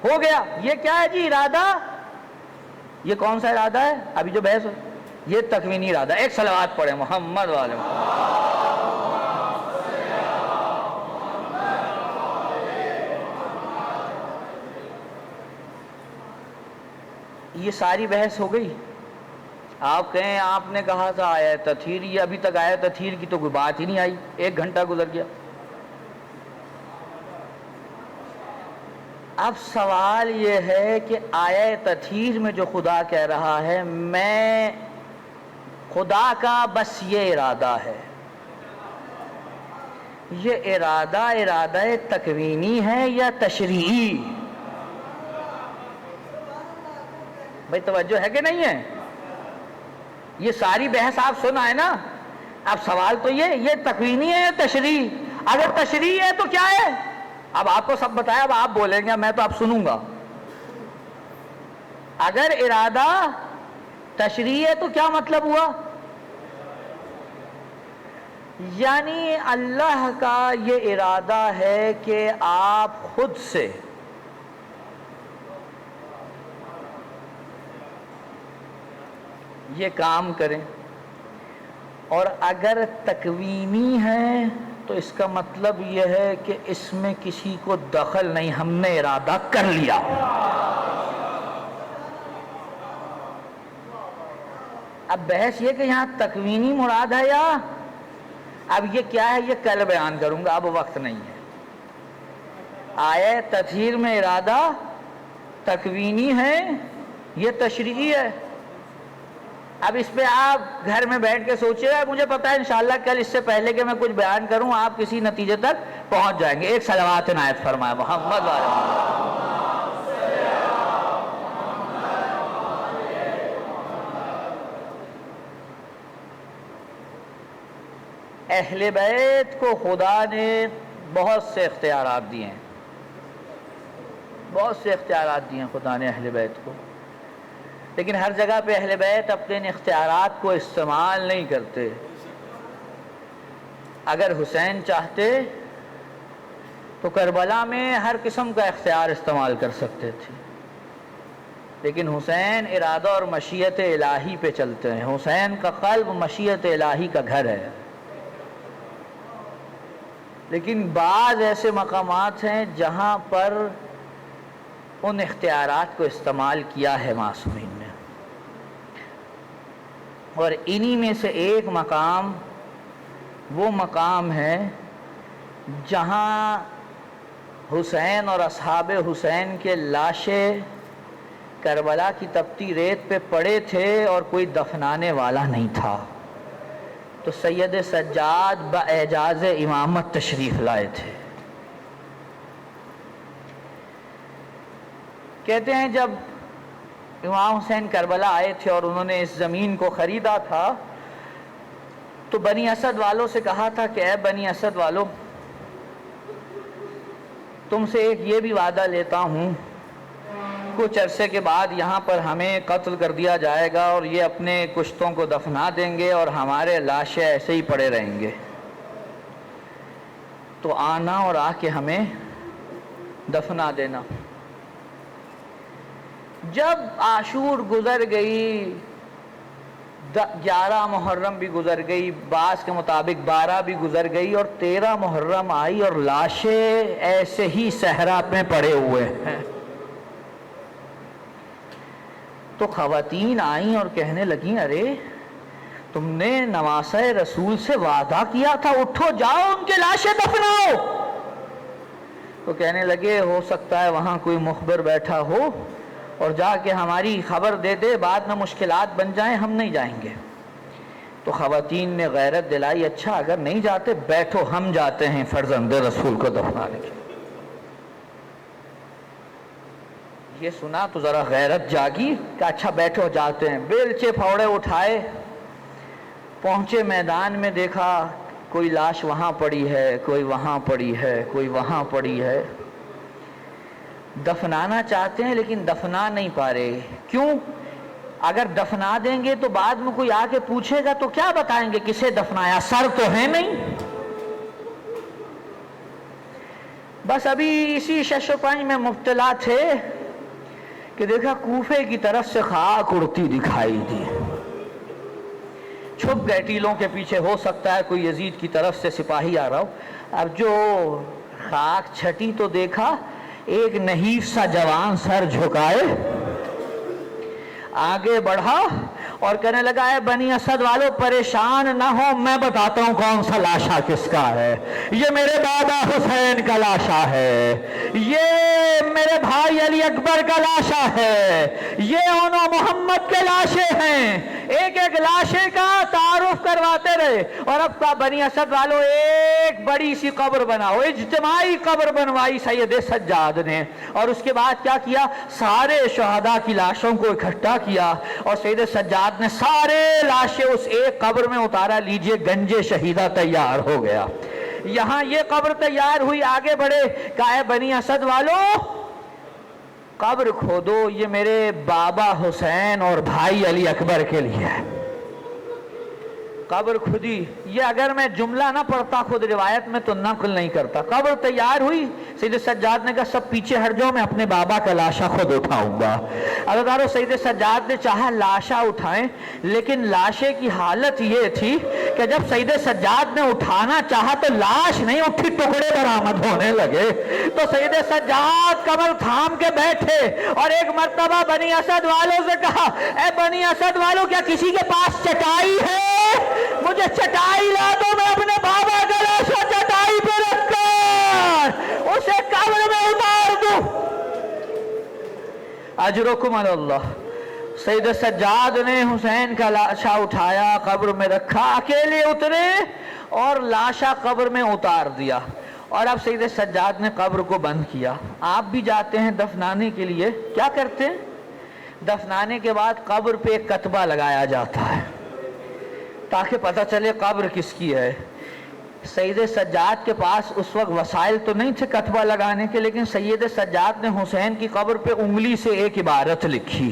ہو گیا. یہ کیا ہے جی ارادہ؟ یہ کون سا ارادہ ہے ابھی جو بحث ہو؟ یہ تکوینی ارادہ. ایک صلوات پڑھیں محمد والے. یہ ساری بحث ہو گئی. آپ کہیں آپ نے کہا تھا آیت تطہیر، یہ ابھی تک آیت تطہیر کی تو کوئی بات ہی نہیں آئی، 1 گھنٹہ گزر گیا. اب سوال یہ ہے کہ آیت تطہیر میں جو خدا کہہ رہا ہے میں خدا کا بس یہ ارادہ ہے، یہ ارادہ تکوینی ہے یا تشریعی؟ بھائی توجہ ہے کہ نہیں ہے؟ یہ ساری بحث آپ سنا ہے نا. اب سوال تو یہ تکوینی ہے یا تشریعی؟ اگر تشریعی ہے تو کیا ہے؟ اب آپ کو سب بتایا، اب آپ بولیں گے، میں تو اب سنوں گا. اگر ارادہ تشریعی ہے تو کیا مطلب ہوا؟ یعنی اللہ کا یہ ارادہ ہے کہ آپ خود سے یہ کام کریں. اور اگر تکوینی ہے تو اس کا مطلب یہ ہے کہ اس میں کسی کو دخل نہیں، ہم نے ارادہ کر لیا. اب بحث یہ کہ یہاں تکوینی مراد ہے یا اب یہ کیا ہے، یہ کل بیان کروں گا، اب وقت نہیں ہے. آیت تطہیر میں ارادہ تکوینی ہے، یہ تشریعی ہے. اب اس پہ آپ گھر میں بیٹھ کے سوچئے گا. مجھے پتا ہے انشاءاللہ کل اس سے پہلے کہ میں کچھ بیان کروں آپ کسی نتیجے تک پہنچ جائیں گے. ایک صلوات عنایت فرمائے محمد والے. اہل بیت کو خدا نے بہت سے اختیارات دیے ہیں، بہت سے اختیارات دیے ہیں خدا نے اہل بیت کو، لیکن ہر جگہ پہ اہل بیت اپنے ان اختیارات کو استعمال نہیں کرتے. اگر حسین چاہتے تو کربلا میں ہر قسم کا اختیار استعمال کر سکتے تھے، لیکن حسین ارادہ اور مشیت الہی پہ چلتے ہیں۔ حسین کا قلب مشیت الہی کا گھر ہے، لیکن بعض ایسے مقامات ہیں جہاں پر ان اختیارات کو استعمال کیا ہے معصومین نے، اور انہی میں سے ایک مقام وہ مقام ہے جہاں حسین اور اصحاب حسین کے لاشیں کربلا کی تپتی ریت پہ پڑے تھے اور کوئی دفنانے والا نہیں تھا، تو سید سجاد باعجاز امامت تشریف لائے تھے۔ کہتے ہیں جب امام حسین کربلا آئے تھے اور انہوں نے اس زمین کو خریدا تھا تو بنی اسد والوں سے کہا تھا کہ اے بنی اسد والوں، تم سے ایک یہ بھی وعدہ لیتا ہوں، کچھ عرصے کے بعد یہاں پر ہمیں قتل کر دیا جائے گا اور یہ اپنے کشتوں کو دفنا دیں گے اور ہمارے لاشیں ایسے ہی پڑے رہیں گے، تو آنا اور آ کے ہمیں دفنا دینا۔ جب عاشور گزر گئی، 11 محرم بھی گزر گئی، بعض کے مطابق 12 بھی گزر گئی، اور 13 محرم آئی اور لاشیں ایسے ہی صحرا میں پڑے ہوئے ہیں، تو خواتین آئیں اور کہنے لگیں ارے تم نے نواسہ رسول سے وعدہ کیا تھا، اٹھو جاؤ ان کے لاشیں دفناؤ۔ تو کہنے لگے ہو سکتا ہے وہاں کوئی مخبر بیٹھا ہو اور جا کے ہماری خبر دے دے، بعد میں مشکلات بن جائیں، ہم نہیں جائیں گے۔ تو خواتین نے غیرت دلائی، اچھا اگر نہیں جاتے بیٹھو، ہم جاتے ہیں فرزند رسول کو دفنانے کے۔ یہ سنا تو ذرا غیرت جاگی کہ اچھا بیٹھو جاتے ہیں۔ بیلچے پھوڑے اٹھائے، پہنچے میدان میں، دیکھا کوئی لاش وہاں پڑی ہے، کوئی وہاں پڑی ہے، کوئی وہاں پڑی ہے۔ دفنانا چاہتے ہیں لیکن دفنا نہیں پا رہے، کیوں؟ اگر دفنا دیں گے تو بعد میں کوئی آ کے پوچھے گا تو کیا بتائیں گے کسے دفنایا، سر تو ہے نہیں۔ بس ابھی اسی شش و پنج میں مبتلا تھے کہ دیکھا کوفے کی طرف سے خاک اڑتی دکھائی دی، چھپ گئے ٹیلوں کے پیچھے، ہو سکتا ہے کوئی یزید کی طرف سے سپاہی آ رہا ہو۔ اب جو خاک چھٹی تو دیکھا ایک نحیف سا جوان سر جھکائے آگے بڑھا اور کہنے لگا اے بنی اسد والوں پریشان نہ ہو، میں بتاتا ہوں کون سا لاشا کس کا ہے۔ یہ میرے دادا حسین کا لاشا ہے، یہ میرے بھائی علی اکبر کا لاشا ہے، یہ انو محمد کے لاشے ہیں۔ ایک ایک لاشے کا تعارف کرواتے رہے، اور اب کا بنی اسد والوں ایک بڑی سی قبر بناؤ، اجتماعی قبر بنوائی سید سجاد نے، اور اس کے بعد کیا کیا، سارے شہداء کی لاشوں کو اکٹھا کیا اور سید سجاد نے سارے لاشیں اس ایک قبر میں اتارا، لیجئے گنج شہیدہ تیار ہو گیا۔ یہاں یہ قبر تیار ہوئی، آگے بڑھے، کہا اے بنی اسد والوں قبر کھودو، یہ میرے بابا حسین اور بھائی علی اکبر کے لیے ہے۔ قبر کھودی، یہ اگر میں جملہ نہ پڑھتا خود روایت میں تو نقل نہیں کرتا۔ قبر تیار ہوئی، سید سجاد نے کہا سب پیچھے ہٹ جاؤ، میں اپنے بابا کا لاشا خود اٹھاؤں گا۔ عزیزانو سید سجاد نے چاہا لاشا اٹھائیں، لیکن لاشے کی حالت یہ تھی کہ جب سید سجاد نے اٹھانا چاہا تو لاش نہیں اٹھی، ٹکڑے برآمد ہونے لگے۔ تو سید سجاد کمر تھام کے بیٹھے اور ایک مرتبہ بنی اسد والوں سے کہا اے بنی اسد والوں کیا کسی کے پاس چٹائی ہے؟ مجھے چٹائی لا دو، میں اپنے بابا کا لاشا چٹائی پہ رکھ کر اسے قبر میں اتار دوں۔ اجرکم علی اللہ۔ سید سجاد نے حسین کا لاشا اٹھایا، قبر میں رکھا، اکیلے اترے اور لاشا قبر میں اتار دیا، اور اب سید سجاد نے قبر کو بند کیا۔ آپ بھی جاتے ہیں دفنانے کے لیے، کیا کرتے ہیں؟ دفنانے کے بعد قبر پہ ایک کتبہ لگایا جاتا ہے تاکہ پتہ چلے قبر کس کی ہے۔ سید سجاد کے پاس اس وقت وسائل تو نہیں تھے کتبہ لگانے کے، لیکن سید سجاد نے حسین کی قبر پہ انگلی سے ایک عبارت لکھی